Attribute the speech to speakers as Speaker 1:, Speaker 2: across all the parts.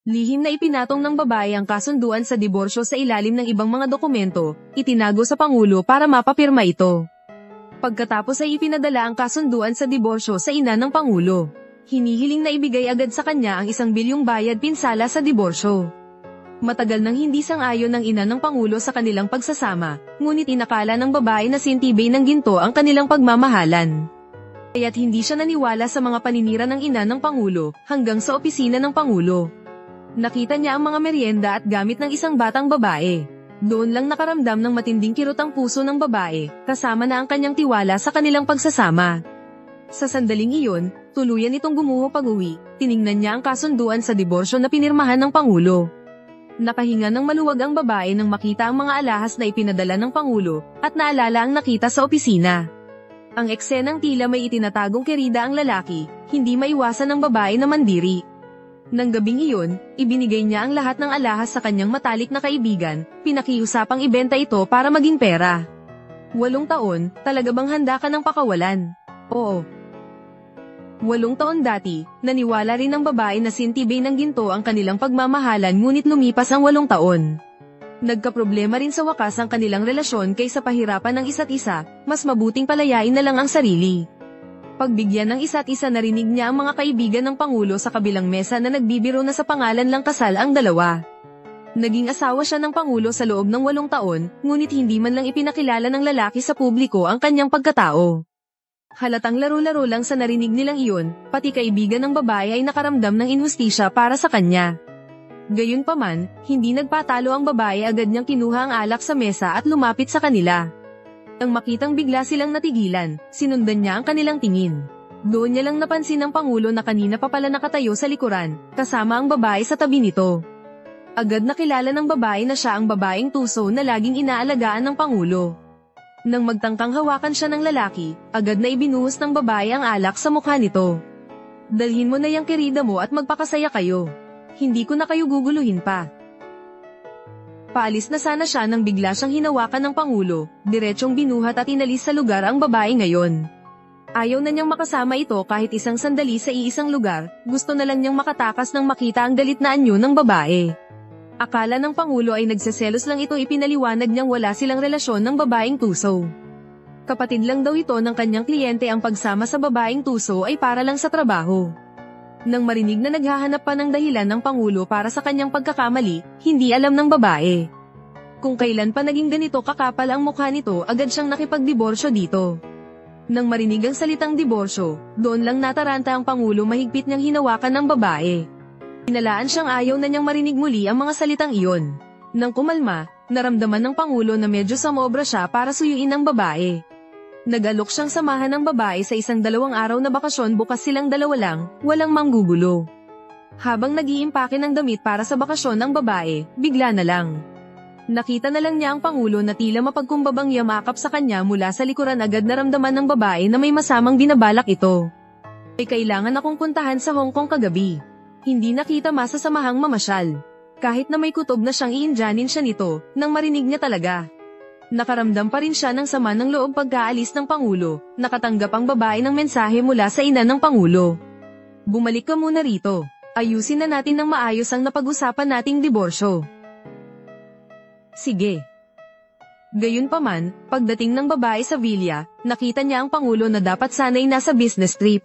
Speaker 1: Lihim na ipinatong ng babae ang kasunduan sa diborsyo sa ilalim ng ibang mga dokumento, itinago sa Pangulo para mapapirma ito. Pagkatapos ay ipinadala ang kasunduan sa diborsyo sa ina ng Pangulo. Hinihiling na ibigay agad sa kanya ang 1 bilyong bayad pinsala sa diborsyo. Matagal nang hindi sang-ayon ng ina ng Pangulo sa kanilang pagsasama, ngunit inakala ng babae na sintibay ng ginto ang kanilang pagmamahalan. Kaya't hindi siya naniwala sa mga paninira ng ina ng Pangulo, hanggang sa opisina ng Pangulo. Nakita niya ang mga merienda at gamit ng isang batang babae. Doon lang nakaramdam ng matinding kirot ang puso ng babae, kasama na ang kanyang tiwala sa kanilang pagsasama. Sa sandaling iyon, tuluyan itong gumuho pag-uwi, tiningnan niya ang kasunduan sa diborsyo na pinirmahan ng Pangulo. Nakahinga ng maluwag ang babae nang makita ang mga alahas na ipinadala ng Pangulo, at naalala ang nakita sa opisina. Ang eksenang tila may itinatagong kerida ang lalaki, hindi maiwasan ng babae na mandiri. Nang gabing iyon, ibinigay niya ang lahat ng alahas sa kanyang matalik na kaibigan, pinakiusapang ibenta ito para maging pera. 8 taon, talaga bang handa ka ng pakawalan? Oo. 8 taon dati, naniwala rin ng babae na sintibay ng ginto ang kanilang pagmamahalan ngunit lumipas ang 8 taon. Nagkaproblema rin sa wakas ang kanilang relasyon kaysa pahirapan ng isa't isa, mas mabuting palayain na lang ang sarili. Pagbigyan ng isa't isa narinig niya ang mga kaibigan ng Pangulo sa kabilang mesa na nagbibiro na sa pangalan lang kasal ang dalawa. Naging asawa siya ng Pangulo sa loob ng 8 taon, ngunit hindi man lang ipinakilala ng lalaki sa publiko ang kanyang pagkatao. Halatang laro-laro lang sa narinig nilang iyon, pati kaibigan ng babae ay nakaramdam ng inhustisya para sa kanya. Gayunpaman, hindi nagpatalo ang babae, agad niyang kinuha ang alak sa mesa at lumapit sa kanila. Nang makitang bigla silang natigilan, sinundan niya ang kanilang tingin. Doon niya lang napansin ng Pangulo na kanina pa pala nakatayo sa likuran, kasama ang babae sa tabi nito. Agad nakilala ng babae na siya ang babaeng tuso na laging inaalagaan ng Pangulo. Nang magtangkang hawakan siya ng lalaki, agad na ibinuhos ng babae ang alak sa mukha nito. Dalhin mo na yung kerida mo at magpakasaya kayo. Hindi ko na kayo guguluhin pa. Paalis na sana siya nang bigla siyang hinawakan ng Pangulo, diretsong binuhat at inalis sa lugar ang babae ngayon. Ayaw na niyang makasama ito kahit isang sandali sa iisang lugar, gusto na lang niyang makatakas nang makita ang galit na anyo ng babae. Akala ng Pangulo ay nagseselos lang ito, ipinaliwanag niyang wala silang relasyon ng babaeng tuso. Kapatid lang daw ito ng kanyang kliyente, ang pagsama sa babaeng tuso ay para lang sa trabaho. Nang marinig na naghahanap pa ng dahilan ng Pangulo para sa kanyang pagkakamali, hindi alam ng babae. Kung kailan pa naging ganito kakapal ang mukha nito, agad siyang nakipagdiborsyo dito. Nang marinig ang salitang diborsyo, doon lang nataranta ang Pangulo, mahigpit niyang hinawakan ng babae. Inalaan siyang ayaw na niyang marinig muli ang mga salitang iyon. Nang kumalma, naramdaman ng Pangulo na medyo samobra siya para suyuin ang babae. Nag-alok siyang samahan ng babae sa 1-2 araw na bakasyon, bukas silang dalawa lang, walang manggugulo. Habang nag-iimpake ng damit para sa bakasyon ng babae, bigla na lang. Nakita na lang niya ang Pangulo na tila mapagkumbabang yamakap sa kanya mula sa likuran, agad naramdaman ng babae na may masamang binabalak ito. May kailangan akong puntahan sa Hong Kong kagabi. Hindi nakita masasamahang mamasyal. Kahit na may kutob na siyang iinjanin siya nito, nang marinig niya talaga. Nakaramdam pa rin siya ng sama ng loob pagkaalis ng Pangulo, nakatanggap ang babae ng mensahe mula sa ina ng Pangulo. Bumalik ka muna rito. Ayusin na natin ng maayos ang napag-usapan nating diborsyo. Sige. Gayunpaman, pagdating ng babae sa villa, nakita niya ang Pangulo na dapat sana'y nasa business trip.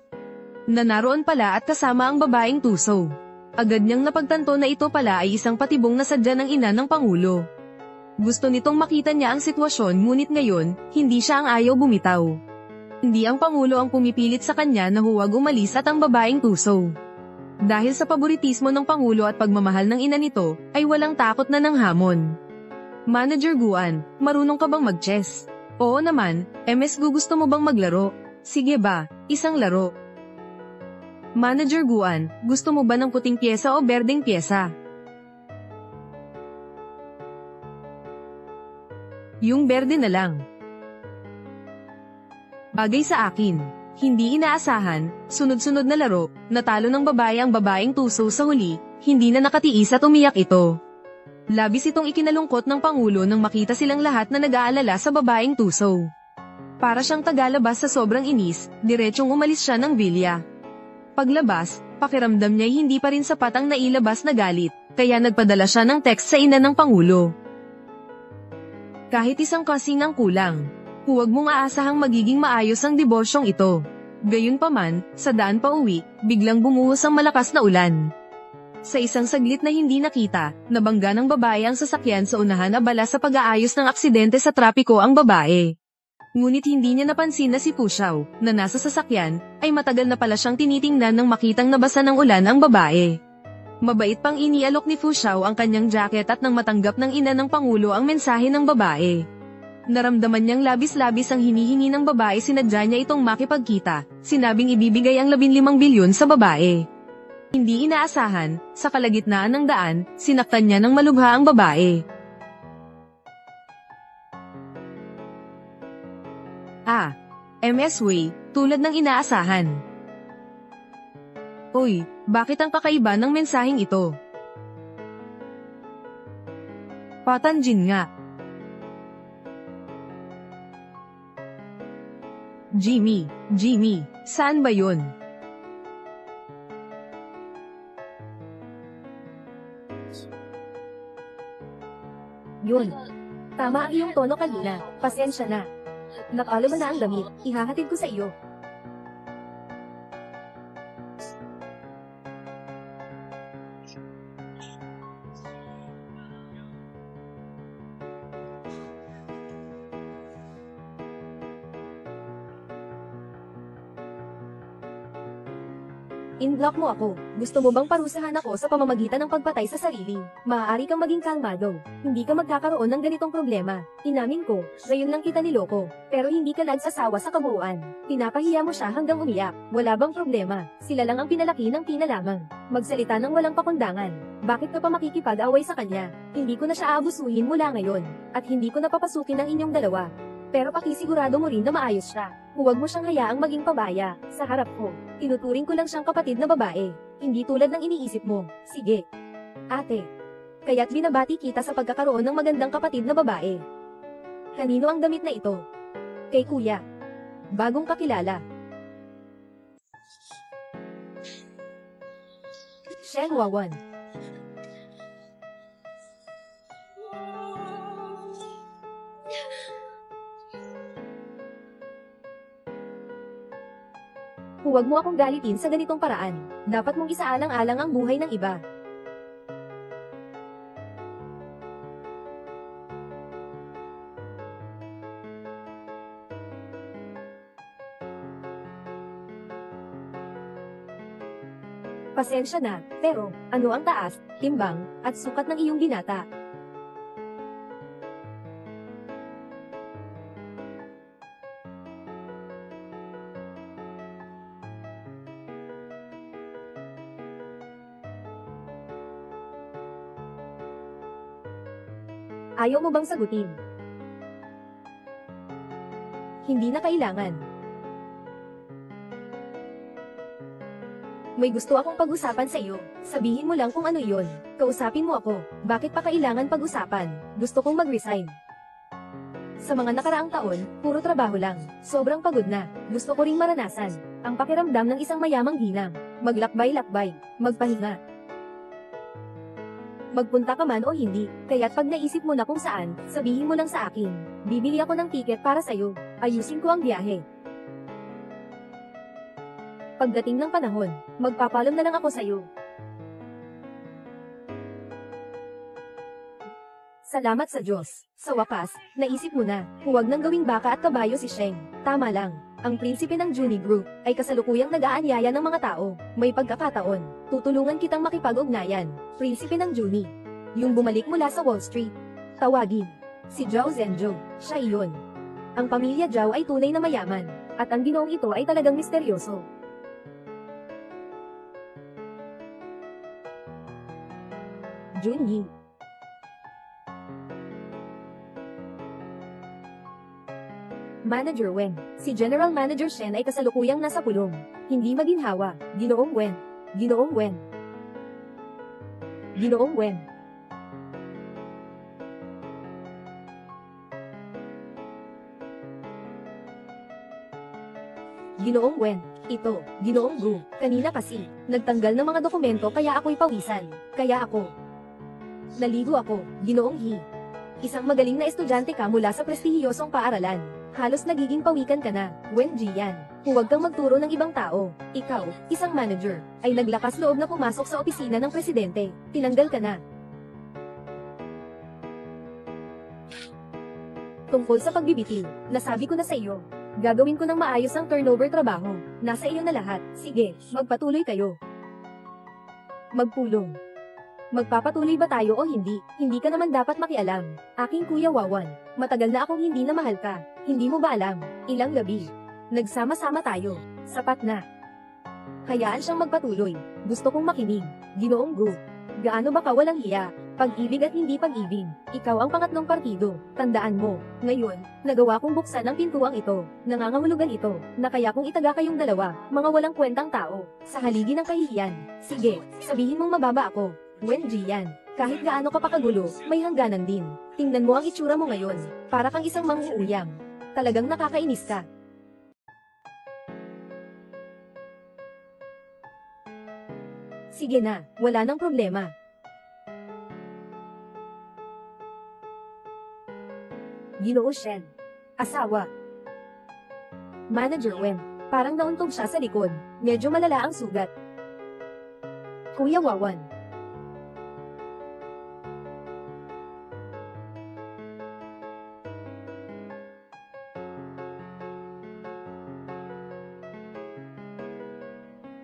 Speaker 1: Naroon pala at kasama ang babaeng tuso. Agad niyang napagtanto na ito pala ay isang patibong na sadya ng ina ng Pangulo. Gusto nitong makita niya ang sitwasyon, ngunit ngayon, hindi siya ang ayaw bumitaw. Hindi ang Pangulo ang pumipilit sa kanya na huwag umalis at ang babaeng tuso. Dahil sa paboritismo ng Pangulo at pagmamahal ng ina nito, ay walang takot na ng hamon. Manager Guan, marunong ka bang mag-chess? Oo naman, MS gusto mo bang maglaro? Sige ba, isang laro. Manager Guan, gusto mo ba ng puting pyesa o berdeng pyesa? Yung berde na lang. Bagay sa akin. Hindi inaasahan, sunod-sunod na laro, natalo ng babae ang babaeng tuso sa huli, hindi na nakatiis at umiyak ito. Labis itong ikinalungkot ng Pangulo nang makita silang lahat na nag-aalala sa babaeng tuso. Para siyang tagalabas sa sobrang inis, diretsong umalis siya ng villa. Paglabas, Pakiramdam niya'y hindi pa rin sapat ang nailabas na galit, kaya nagpadala siya ng text sa ina ng Pangulo. Kahit isang kasing ang kulang, huwag mong aasahang magiging maayos ang diborsyong ito. Gayunpaman, sa daan pa uwi, biglang bumuhos ang malakas na ulan. Sa isang saglit na hindi nakita, nabangga ng babae ang sasakyan sa unahan abala sa pag-aayos ng aksidente sa trapiko ang babae. Ngunit hindi niya napansin na si Fu Xiao, na nasa sasakyan, ay matagal na pala siyang tinitingnan nang makitang nabasa ng ulan ang babae. Mabait pang inialok ni Fu Xiao ang kanyang jacket at nang matanggap ng ina ng Pangulo ang mensahe ng babae. Naramdaman niyang labis-labis ang hinihingi ng babae, sinadya niya itong makipagkita, sinabing ibibigay ang 15 bilyon sa babae. Hindi inaasahan, sa kalagitnaan ng daan, sinaktan niya ng malubha ang babae. MSW, tulad ng inaasahan. Uy, bakit ang kakaiba ng mensaheng ito? Patanjin nga. Jimmy, saan ba yun?
Speaker 2: Yun. Tama ang iyong tono kanina. Pasensya na. Nakalo mo na ang damit. Ihahatid ko sa iyo. In-block mo ako. Gusto mo bang parusahan ako sa pamamagitan ng pagpatay sa sarili? Maaari kang maging kalmado. Hindi ka magkakaroon ng ganitong problema. Inamin ko, ngayon lang kita niloko. Pero hindi ka nagsasawa sa kabuuan. Pinapahiya mo siya hanggang umiyak. Wala bang problema? Sila lang ang pinalaki ng pinalamang. Magsalita ng walang pakundangan. Bakit ka pa makikipag-away sa kanya? Hindi ko na siya aabusuhin mula ngayon. At hindi ko na papasukin ang inyong dalawa. Pero pakisigurado mo rin na maayos siya. Huwag mo siyang hayaang maging pabaya, sa harap ko. Tinuturing ko lang siyang kapatid na babae. Hindi tulad ng iniisip mo. Sige. Ate. Kaya't binabati kita sa pagkakaroon ng magandang kapatid na babae. Kanino ang damit na ito? Kay kuya. Bagong kakilala. Shen Wawan. Huwag mo akong galitin sa ganitong paraan. Dapat mong isaalang-alang ang buhay ng iba. Pasensya na, pero ano ang taas, timbang, at sukat ng iyong binata? Ayaw mo bang sagutin? Hindi na kailangan. May gusto akong pag-usapan sa iyo. Sabihin mo lang kung ano iyon. Kausapin mo ako. Bakit pa kailangan pag-usapan? Gusto kong mag-resign. Sa mga nakaraang taon, puro trabaho lang. Sobrang pagod na. Gusto ko ring maranasan ang pakiramdam ng isang mayamang ginang. Maglakbay-lakbay. Magpahinga. Magpunta ka man o hindi, kaya't pag naisip mo na kung saan, sabihin mo lang sa akin. Bibili ako ng tiket para sa'yo. Ayusin ko ang biyahe. Pagdating ng panahon, magpapaalam na lang ako sa'yo. Salamat sa Diyos. Sa wakas, naisip mo na, huwag nang gawing baka at kabayo si Sheng. Tama lang. Ang prinsipe ng Junie Group ay kasalukuyang nag-aanyaya ng mga tao. May pagkakataon, tutulungan kitang makipag-ugnayan. Prinsipe ng Junie. Yung bumalik mula sa Wall Street. Tawagin. Si Zhao Zhenzhou. Siya iyon. Ang pamilya Zhao ay tunay na mayaman. At ang ginoong ito ay talagang misteryoso. Junyi. Manager Wen. Si General Manager Shen ay kasalukuyang nasa pulong. Hindi maginhawa. Ginoong Wen. Ginoong Wen. Ginoong Wen. Ginoong Wen. Ito, Ginoong Gu. Kanina kasi, nagtanggal ng mga dokumento kaya ako'y pawisan. Kaya ako. Naligo ako, Ginoong He. Isang magaling na estudyante ka mula sa prestihiyosong paaralan. Halos nagiging pawikan ka na, Wen Jian. Huwag kang magturo ng ibang tao. Ikaw, isang manager, ay naglakas loob na pumasok sa opisina ng presidente. Tinanggal ka na. Tungkol sa pagbibitiw, nasabi ko na sa iyo. Gagawin ko ng maayos ang turnover trabaho. Nasa iyo na lahat. Sige, magpatuloy kayo. Magpulong. Magpapatuloy ba tayo o hindi? Hindi ka naman dapat makialam. Aking Kuya Wawan, matagal na akong hindi na mahal ka. Hindi mo ba alam? Ilang gabi. Nagsama-sama tayo. Sapat na. Hayaan siyang magpatuloy. Gusto kong makinig. Ginoong Gu. Gaano ba ka walang hiya? Pag-ibig at hindi pag-ibig. Ikaw ang pangatlong partido. Tandaan mo. Ngayon, nagawa kong buksan ang pintuang ito. Nangangahulugan ito, na kaya kong itaga kayong dalawa, mga walang kwentang tao, sa haligi ng kahihiyan. Sige, sabihin mong mababa ako. Wen Jian, kahit gaano ka pakagulo, may hangganan din. Tingnan mo ang itsura mo ngayon. Para kang isang manghuuyam. Talagang nakakainis ka. Sige na, wala nang problema. Ginoo Shen. Asawa. Manager Wen. Parang nauntog siya sa likod. Medyo malala ang sugat. Kuya Wawan.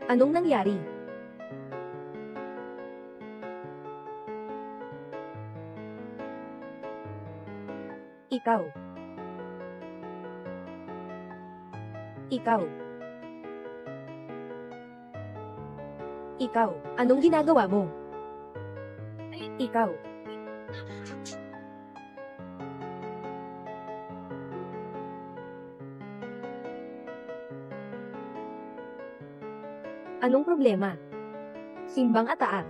Speaker 2: Anong nangyari? Ikaw. Ikaw. Ikaw. Anong ginagawa mo? Ikaw. Anong problema? Simbang ataak.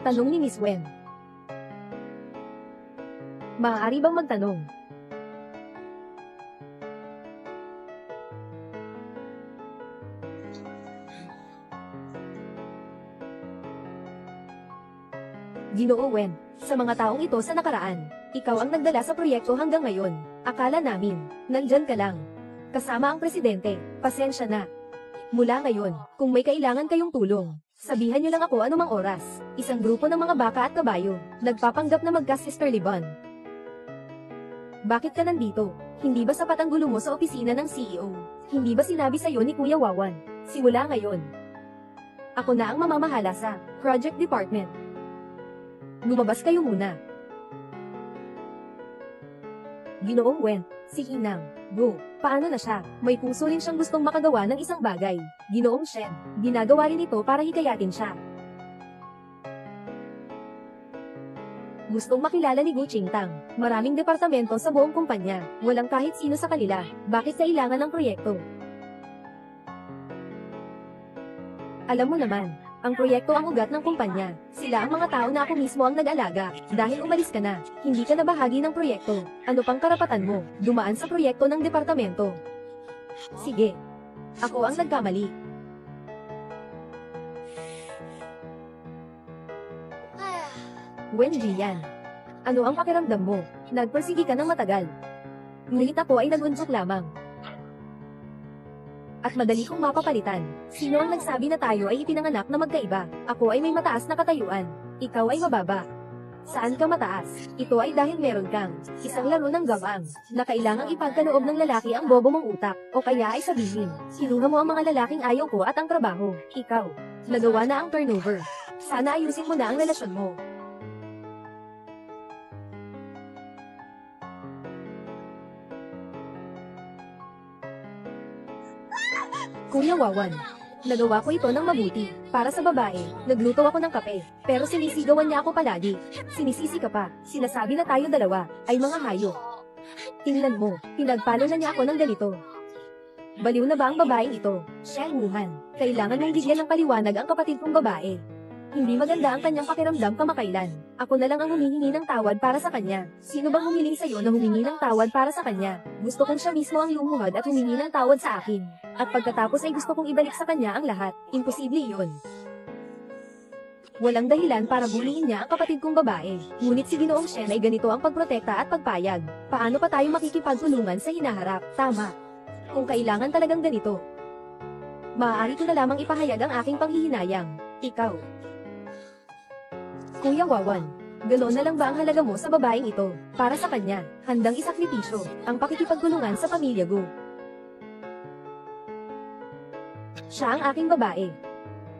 Speaker 2: Tanong ni Miss Wen. Maaari bang magtanong? Ginoo Wen, sa mga taong ito sa nakaraan, ikaw ang nagdala sa proyekto hanggang ngayon. Akala namin, nandyan ka lang. Kasama ang presidente, pasensya na. Mula ngayon, kung may kailangan kayong tulong, sabihan niyo lang ako anumang oras. Isang grupo ng mga baka at kabayo, nagpapanggap na magka-sister Liban. Bakit ka nandito? Hindi ba sapat ang gulo mo sa opisina ng CEO? Hindi ba sinabi sa'yo ni Kuya Wawan? Simula ngayon, ako na ang mamamahala sa Project Department. Lumabas kayo muna. Ginoong Wen, si Inang, Go, paano na siya? May puso rin siyang gustong makagawa ng isang bagay. Ginoong Shen, ginagawa rin ito para hikayatin siya. Gustong makilala ni Gu Qingtang. Maraming departamento sa buong kumpanya. Walang kahit sino sa kanila. Bakit kailangan ng proyekto? Alam mo naman, ang proyekto ang ugat ng kumpanya. Sila ang mga tao na ako mismo ang nag-alaga. Dahil umalis ka na, hindi ka na bahagi ng proyekto. Ano pang karapatan mo? Dumaan sa proyekto ng departamento. Sige. Ako ang nagkamali. Wen Jian. Ano ang pakiramdam mo? Nagpersigi ka ng matagal. Ngunit ako ay nagunjok lamang. At madali kong mapapalitan. Sino ang nagsabi na tayo ay ipinanganak na magkaiba? Ako ay may mataas na katayuan. Ikaw ay mababa. Saan ka mataas? Ito ay dahil meron kang isang laro ng gabang na kailangang ipagkaloob ng lalaki ang bobo mong utak. O kaya ay sabihin, sinuha mo ang mga lalaking ayaw ko at ang trabaho. Ikaw. Nagawa na ang turnover. Sana ayusin mo na ang relasyon mo. Kuya Wawan, nagawa ko ito ng mabuti. Para sa babae, nagluto ako ng kape. Pero sinisigawan niya ako palagi. Sinisisi ka pa. Sinasabi na tayo dalawa ay mga hayop. Tingnan mo, pinagpalo na niya ako ng ganito. Baliw na ba ang babaeng ito? Shen Wuhan, kailangan mong bigyan ng paliwanag ang kapatid kong babae. Hindi maganda ang kanyang pakiramdam kamakailan. Ako na lang ang humihingi ng tawad para sa kanya. Sino bang humiling sa'yo na humingi ng tawad para sa kanya? Gusto kong siya mismo ang lumuhod at humingi ng tawad sa akin. At pagkatapos ay gusto kong ibalik sa kanya ang lahat. Imposible iyon. Walang dahilan para buliin niya ang kapatid kong babae. Ngunit si Ginoong Shen ay ganito ang pagprotekta at pagpayag. Paano pa tayo makikipagtulungan sa hinaharap? Tama. Kung kailangan talagang ganito, maaari ko na lamang ipahayag ang aking panghihinayang. Ikaw, Kuya Wawan, ganoon na lang ba ang halaga mo sa babaeng ito? Para sa kanya, handang isakripisyo ang pakikipagtulungan sa pamilya Gu. Siya ang aking babae.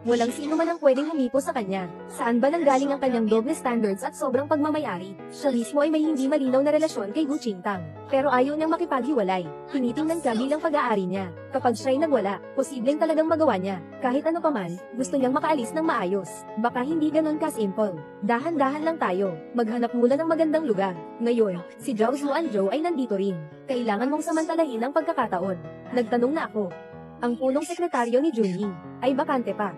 Speaker 2: Walang sino man ang pwedeng humipo sa kanya. Saan ba nanggaling ang kanyang doble standards at sobrang pagmamayari? Siya mismo ay may hindi malinaw na relasyon kay Gu Qingtang. Pero ayaw niyang makipaghiwalay. Tinitingnan ka bilang pag-aari niya. Kapag siya'y nagwala, posibleng talagang magawa niya. Kahit ano paman, gusto niyang makaalis ng maayos. Baka hindi ganon ka-simple. Dahan-dahan lang tayo. Maghanap muna ng magandang lugar. Ngayon, si Zhao Zuanzhou ay nandito rin. Kailangan mong samantalahin ang pagkakataon. Nagtanong na ako. Ang punong sekretaryo ni Junyi ay bakante pa.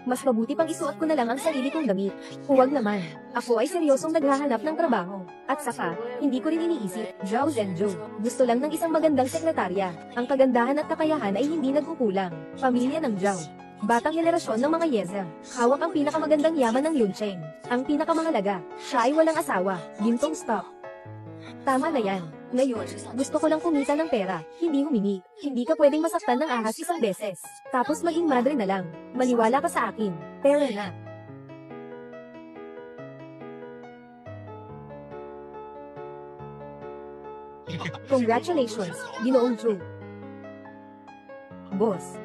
Speaker 2: Mas mabuti pang isuot ko na lang ang sarili kong damit. Huwag naman. Ako ay seryosong naghahanap ng trabaho. At saka, hindi ko rin iniisip, Zhao Zhenzhou. Gusto lang ng isang magandang sekretarya. Ang kagandahan at kakayahan ay hindi nagkukulang. Pamilya ng Zhao. Batang henerasyon ng mga Yeza. Hawak ang pinakamagandang yaman ng Yuncheng. Ang pinakamahalaga, siya ay walang asawa. Gintong stop. Tama na yan. Ngayon, gusto ko lang kumita ng pera, hindi humingi. Hindi ka pwedeng masaktan ng ahas isang beses. Tapos maging madre na lang. Maniwala ka sa akin. Pera na. Congratulations, Ginoong Zhu. Boss.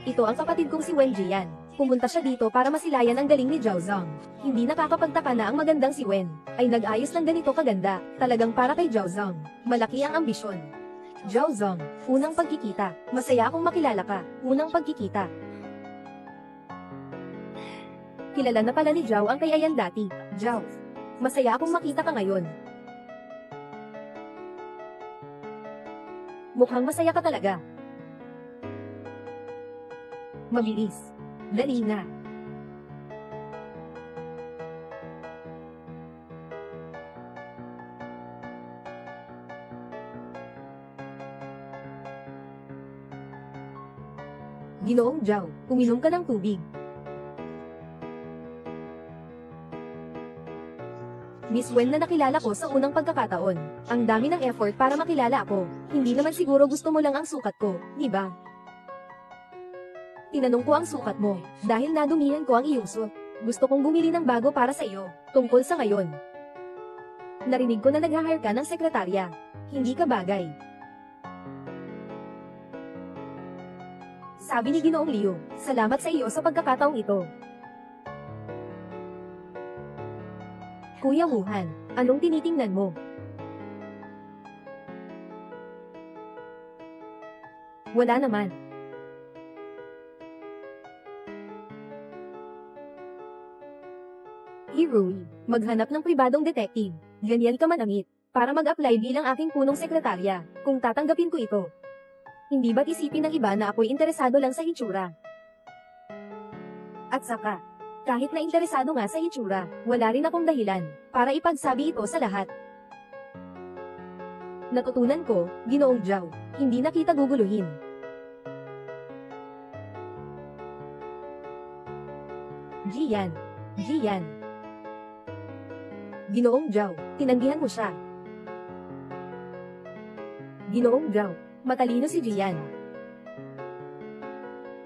Speaker 2: Ito ang kapatid kong si Wen Jian. Pumunta siya dito para masilayan ang galing ni Zhao Zong. Hindi nakakapagtaka na ang magandang si Wen ay nag-ayos ng ganito kaganda, talagang para kay Zhao Zong. Malaki ang ambisyon. Zhao Zong, unang pagkikita. Masaya akong makilala ka. Unang pagkikita. Kilala na pala ni Zhao ang kayayan dati. Zhao, masaya akong makita ka ngayon. Mukhang masaya ka talaga. Mabilis. Dali na. Ginoong Zhao, uminom ka ng tubig. Miss Wen na nakilala ko sa unang pagkakataon. Ang dami ng effort para makilala ako. Hindi naman siguro gusto mo lang ang sukat ko, di ba? Tinanong ko ang sukat mo, dahil nadumihan ko ang iyong suit. Gusto kong bumili ng bago para sa iyo, tungkol sa ngayon. Narinig ko na nag-hire ka ng sekretarya. Hindi ka bagay. Sabi ni Ginoong Liu, salamat sa iyo sa pagkakataong ito. Kuya Wuhan, anong tinitingnan mo? Wala naman. Hiroi, maghanap ng pribadong detective. Ganyan ka manamit, para mag-apply bilang aking punong sekretarya, kung tatanggapin ko ito. Hindi ba't isipin ng iba na ako'y interesado lang sa hitsura? At saka, kahit na interesado nga sa hitsura, wala rin akong dahilan, para ipagsabi ito sa lahat. Natutunan ko, Ginoong Zhao, hindi na kita guguluhin. Jian. Ginoong Zhao, tinanggihan mo siya. Ginoong Zhao, matalino si Jian.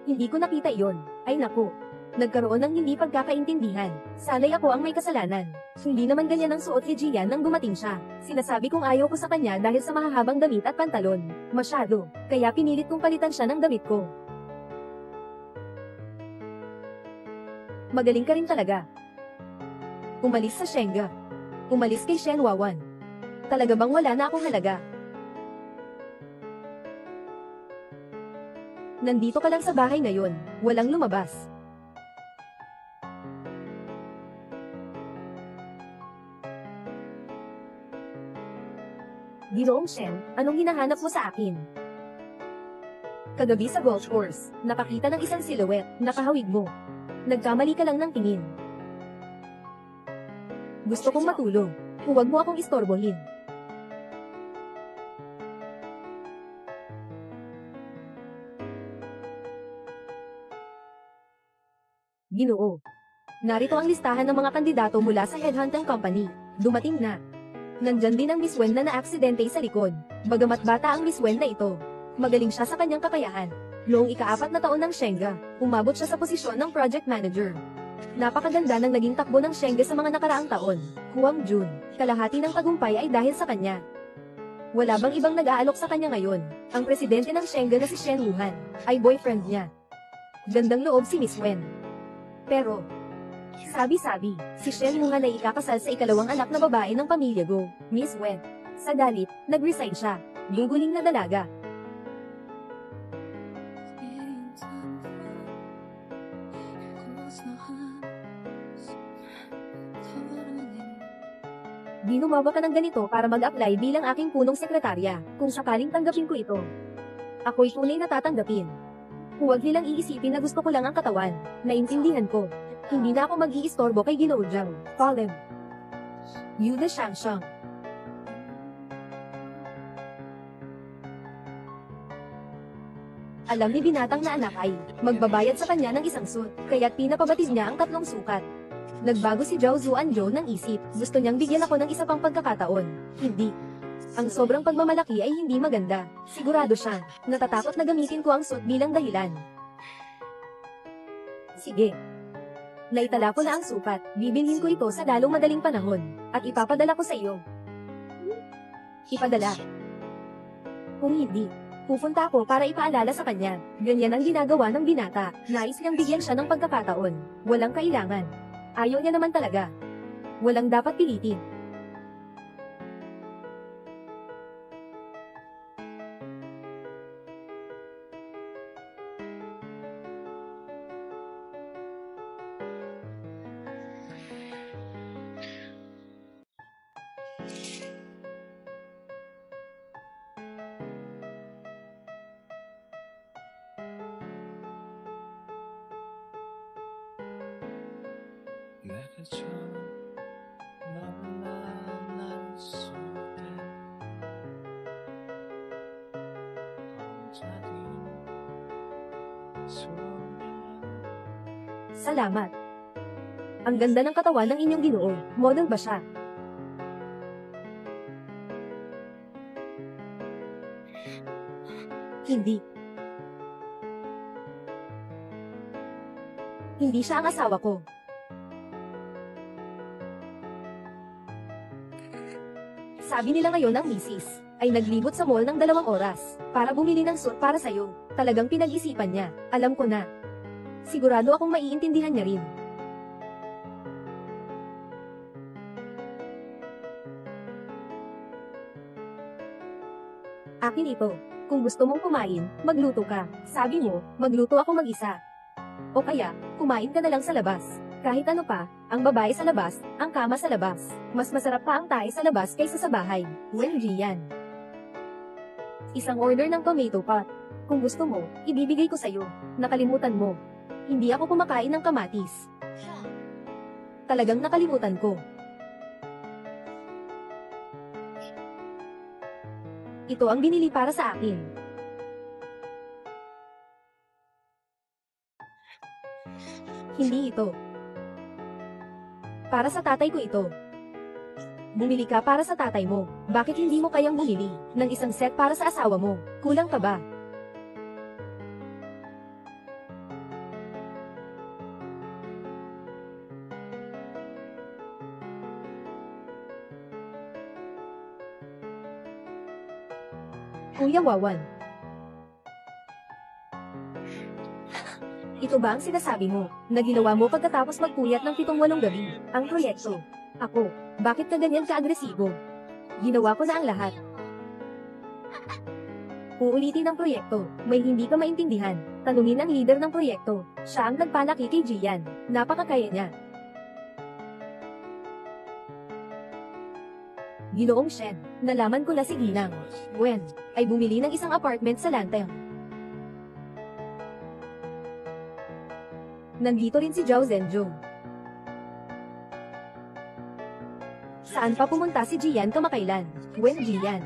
Speaker 2: Hindi ko nakita iyon. Ay naku. Nagkaroon ng hindi pagkakaintindihan. Sana'y ako ang may kasalanan. Hindi naman ganyan ang suot ni Jian nang dumating siya. Sinasabi kong ayaw ko sa kanya dahil sa mahahabang damit at pantalon. Masyado. Kaya pinilit kong palitan siya ng damit ko. Magaling ka rin talaga. Umalis sa Shenga. Umalis kay Shen Wawan. Talaga bang wala na akong halaga? Nandito ka lang sa bahay ngayon, walang lumabas. Ginoong Shen, anong hinahanap mo sa akin? Kagabi sa golf course, nakakita ng isang silhouette, nakahawig mo. Nagkamali ka lang ng tingin. Gusto kong matulog. Huwag mo akong istorbohin. Ginoo. Narito ang listahan ng mga kandidato mula sa headhunting company. Dumating na. Nandyan din ang Miss Wen na aksidente sa likod. Bagamat bata ang Miss Wen na ito, magaling siya sa kanyang kakayahan. Noong ika-4 na taon ng Shenga, umabot siya sa posisyon ng project manager. Napakaganda ng naging takbo ng Shenga sa mga nakaraang taon. Huang Jun, kalahati ng tagumpay ay dahil sa kanya. Wala bang ibang nag-aalok sa kanya ngayon? Ang presidente ng Shenga na si Shen Wuhan, ay boyfriend niya. Gandang loob si Miss Wen. Pero, sabi-sabi, si Shen Wuhan ay ikakasal sa ikalawang anak na babae ng pamilya Go, Miss Wen. Sa galit, nag-resign siya. Guguling na dalaga. Ginumawa ka ng ganito para mag-apply bilang aking punong sekretarya, kung sakaling tanggapin ko ito. Ako'y tunay na tatanggapin. Huwag nilang iisipin na gusto ko lang ang katawan. Naintindihan ko. Hindi na ako mag-iistorbo kay Ginoo Jiang. Falem. Yuda Shangshang. Alam ni binatang na anak ay, magbabayad sa kanya ng isang suit, kaya't pinapabatid niya ang 3 sukat. Nagbago si Zhao Zuanzhou ng isip, gusto niyang bigyan ako ng isa pang pagkakataon. Hindi. Ang sobrang pagmamalaki ay hindi maganda. Sigurado siya, natatakot na gamitin ko ang suit bilang dahilan. Sige. Naitala ko na ang sukat, bibilhin ko ito sa lalong madaling panahon, at ipapadala ko sa iyo. Ipadala. Kung hindi, pupunta ako para ipaalala sa kanya. Ganyan ang ginagawa ng binata, nais niyang bigyan siya ng pagkakataon. Walang kailangan. Ayaw niya naman talaga. Walang dapat pilitin. Salamat. Ang ganda ng katawan ng inyong Ginoo. Model ba siya? Hindi. Hindi siya ang asawa ko. Sabi nila ngayon ang misis ay naglibot sa mall ng 2 oras para bumili ng suit para sa'yo. Talagang pinag-isipan niya. Alam ko na. Sigurado akong maiintindihan niya rin. Akin ito. Kung gusto mong kumain, magluto ka. Sabi mo, magluto ako mag-isa. O kaya, kumain ka na lang sa labas. Kahit ano pa, ang babae sa labas, ang kama sa labas. Mas masarap pa ang tae sa labas kaysa sa bahay. Wen Jian. Isang order ng tomato pot. Kung gusto mo, ibibigay ko sa'yo. Nakalimutan mo. Hindi ako kumakain ng kamatis. Talagang nakalimutan ko. Ito ang binili para sa akin. Hindi ito. Para sa tatay ko ito. Bumili ka para sa tatay mo. Bakit hindi mo kayang bumili ng isang set para sa asawa mo? Kulang ka ba? Kuya Wawan. Ito ba ang sinasabi mo, na ginawa mo pagkatapos magpuyat ng 7-8 gabi, ang proyekto? Ako, bakit ka ganyan ka-agresibo? Ginawa ko na ang lahat. Uulitin ang proyekto, may hindi ka maintindihan. Tanungin ang leader ng proyekto, siya ang nagpalaki kay Jian, napakakaya niya. Ginoong Shen, nalaman ko na si Ginang Wen ay bumili ng isang apartment sa Lantern. Nandito rin si Zhao Zhenju. Saan pa pumunta si Jian kamakailan? Wen Jian.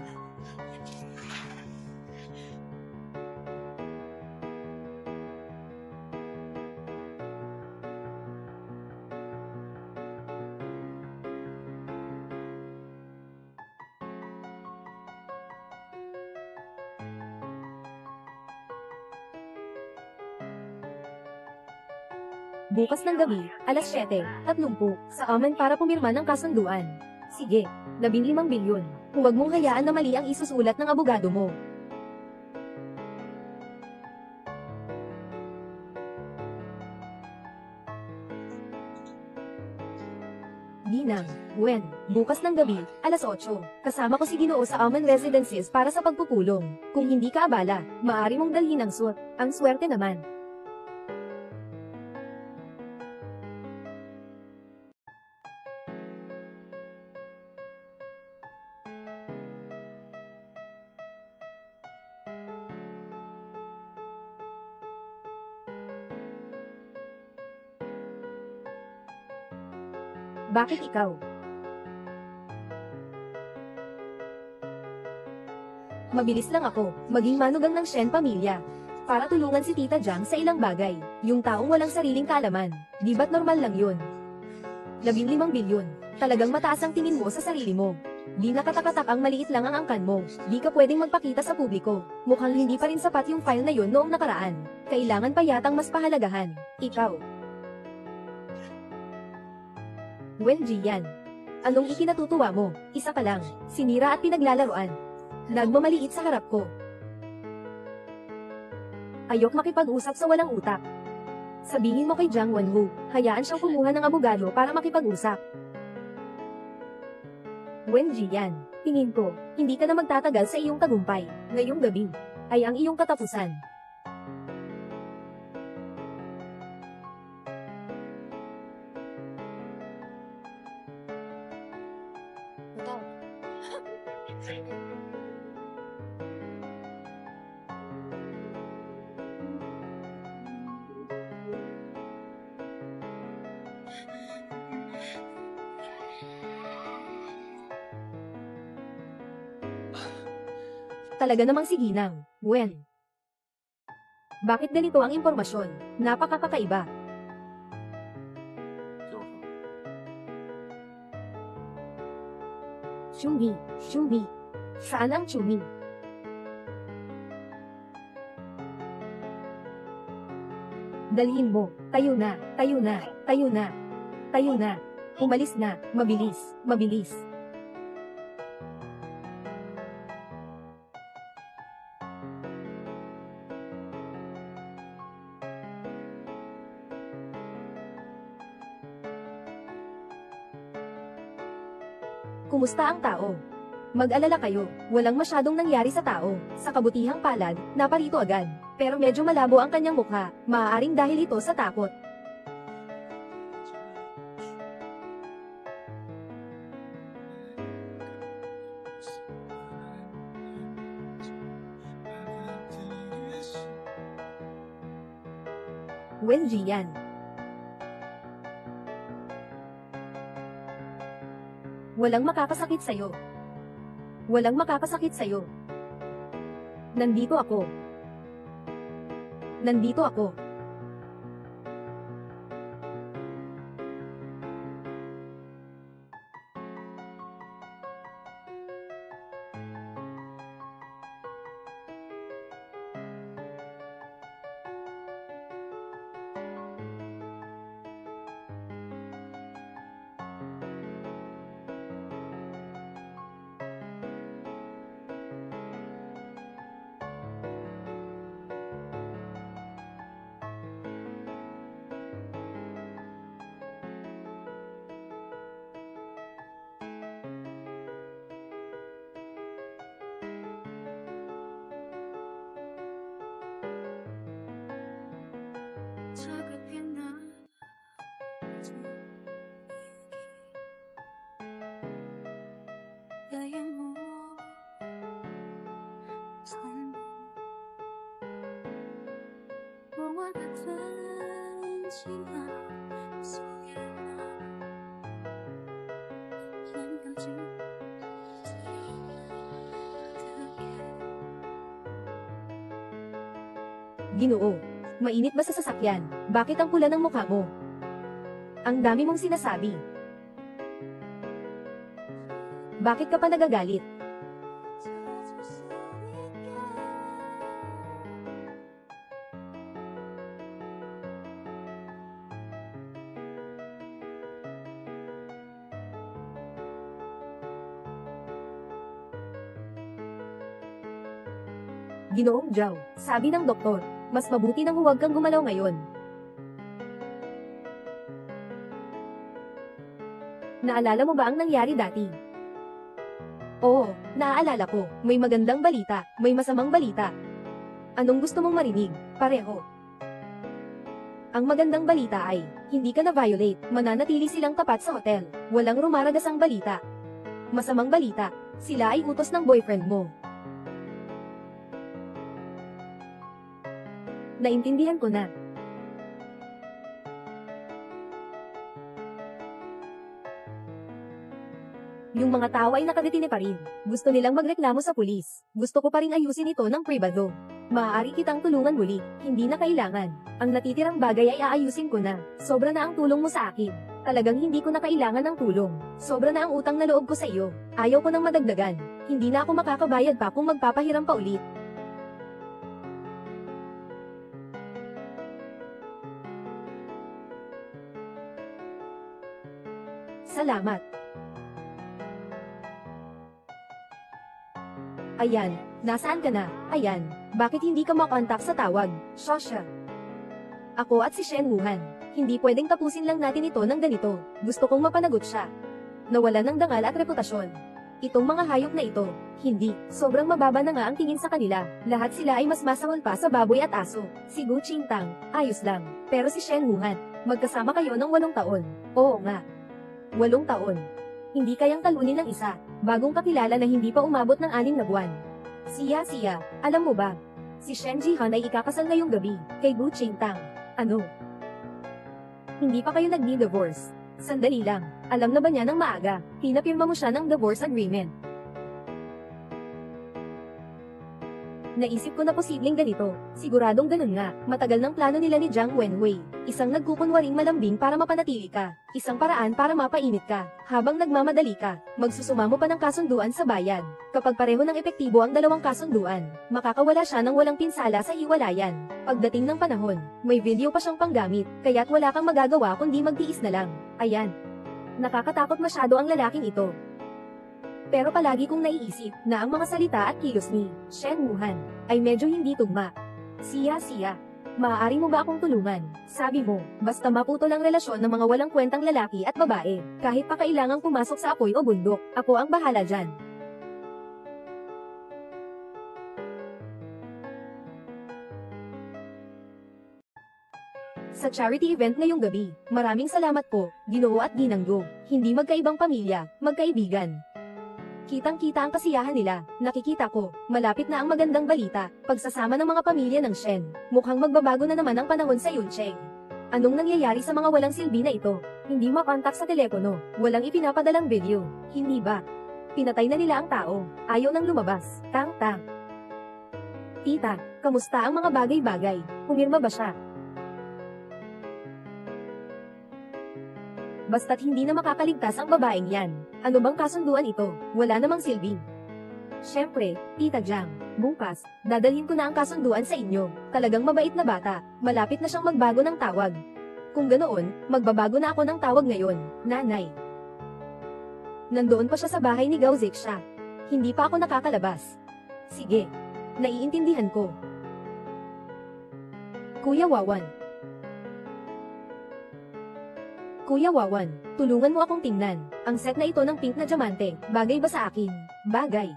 Speaker 2: Bukas ng gabi, alas 7:30, sa aman para pumirma ng kasunduan. Sige, 15 bilyon. Huwag mong hayaan na mali ang isusulat ng abogado mo. Ginang Wen, bukas ng gabi, alas 8, kasama ko si Ginoo sa Aman Residences para sa pagpupulong. Kung hindi ka abala, maaari mong dalhin ang suot. Ang swerte naman. Bakit ikaw? Mabilis lang ako, maging manugang ng Shen pamilya. Para tulungan si Tita Jiang sa ilang bagay. Yung taong walang sariling kaalaman. Di ba't normal lang yun? 15 bilyon. Talagang mataas ang tingin mo sa sarili mo. Di nakatakatak ang maliit lang ang angkan mo. Di ka pwedeng magpakita sa publiko. Mukhang hindi pa rin sapat yung file na yun noong nakaraan. Kailangan pa yatang mas pahalagahan. Ikaw. Wen Jian. Anong ikinatutuwa mo? Isa ka lang, sinira at pinaglalaroan. Nagmamaliit sa harap ko. Ayok makipag-usap sa walang utak. Sabihin mo kay Jiang Wenhu, hayaan siyang kumuha ng abogado para makipag-usap. Wen Jian, tingin ko, hindi ka na magtatagal sa iyong tagumpay. Ngayong gabi ay ang iyong katapusan. Talaga namang si Ginang Wen. Bakit ganito ang impormasyon? Napakakaiba. Chumi. Saan ang Chumi? Dalhin mo. Tayo na. Umalis na. Mabilis. Kumusta ang tao? Mag-alala kayo, walang masyadong nangyari sa tao. Sa kabutihang palad, naparito agad. Pero medyo malabo ang kanyang mukha, maaaring dahil ito sa takot. Wen Jian. Walang makakasakit sa'yo. Nandito ako. Ginoo, mainit ba sa sasakyan? Bakit ang pula ng mukha mo? Ang dami mong sinasabi. Bakit ka pa nagagalit? Ginoong Zhao, sabi ng doktor, mas mabuti nang huwag kang gumalaw ngayon. Naalala mo ba ang nangyari dati? Oo, naaalala ko. May magandang balita, may masamang balita. Anong gusto mong marinig? Pareho. Ang magandang balita ay, hindi ka na-violate, mananatili silang tapat sa hotel. Walang rumaragasang balita. Masamang balita, sila ay utos ng boyfriend mo. Naintindihan ko na. Yung mga tao ay nakadetine pa rin. Gusto nilang magreklamo sa pulis. Gusto ko pa rin ayusin ito ng pribado. Maaari kitang tulungan muli, hindi na kailangan. Ang natitirang bagay ay aayusin ko na. Sobra na ang tulong mo sa akin. Talagang hindi ko na kailangan ng tulong. Sobra na ang utang na loob ko sa iyo. Ayaw ko nang madagdagan. Hindi na ako makakabayad pa kung magpapahiram pa ulit. Salamat. Ayan, nasaan ka na? Ayan, bakit hindi ka makontak sa tawag? Shosha. Ako at si Shen Wuhan. Hindi pwedeng tapusin lang natin ito ng ganito. Gusto kong mapanagot siya. Nawala ng dangal at reputasyon. Itong mga hayop na ito, hindi, sobrang mababa na nga ang tingin sa kanila. Lahat sila ay mas masahol pa sa baboy at aso. Si Gu Qingtang, ayos lang. Pero si Shen Wuhan, magkasama kayo ng 8 taon. Oo nga. 8 taon. Hindi kayang talunin ng isa, bagong kakilala na hindi pa umabot ng 6 na buwan. Siya, alam mo ba? Si Shen Jihan ay ikakasal ngayong gabi, kay Gu Qingtang. Ano? Hindi pa kayo nagdi-divorce. Sandali lang, alam na ba niya ng maaga? Pinapirma mo siya ng divorce agreement. Naisip ko na posibleng ganito, siguradong ganun nga, matagal ng plano nila ni Jiang Wenwei. Isang nagkukunwaring malambing para mapanatili ka, isang paraan para mapainit ka, habang nagmamadali ka, magsusumamo pa ng kasunduan sa bayan. Kapag pareho ng epektibo ang dalawang kasunduan, makakawala siya ng walang pinsala sa hiwalayan. Pagdating ng panahon, may video pa siyang panggamit, kaya't wala kang magagawa kundi magtiis na lang. Ayan. Nakakatakot masyado ang lalaking ito. Pero palagi kong naiisip na ang mga salita at kilos ni Shen Wuhan ay medyo hindi tugma. Siya, maaari mo ba akong tulungan? Sabi mo, basta maputol ang relasyon ng mga walang kwentang lalaki at babae, kahit pa kailangang pumasok sa apoy o bundok, ako ang bahala dyan. Sa charity event ngayong gabi, maraming salamat po, Ginoo at Ginanggo. Hindi magkaibang pamilya, magkaibigan. Kitang-kita ang kasiyahan nila, nakikita ko, malapit na ang magandang balita, pagsasama ng mga pamilya ng Shen. Mukhang magbabago na naman ang panahon sa Yuncheng. Anong nangyayari sa mga walang silbi na ito? Hindi makontak sa telepono, walang ipinapadalang video, hindi ba? Pinatay na nila ang tao, ayaw nang lumabas, tang-tang. Tita, kamusta ang mga bagay-bagay? Pumirma ba siya? Basta't hindi na makakaligtas ang babaeng yan. Ano bang kasunduan ito? Wala namang silbi. Siyempre, Tita Jiang, bukas, dadalhin ko na ang kasunduan sa inyo. Talagang mabait na bata, malapit na siyang magbago ng tawag. Kung ganoon, magbabago na ako ng tawag ngayon, nanay. Nandoon pa siya sa bahay ni Gao Zixia. Hindi pa ako nakakalabas. Sige, naiintindihan ko. Kuya Wawan. Kuya Wawan, tulungan mo akong tingnan. Ang set na ito ng pink na diamante, bagay ba sa akin? Bagay.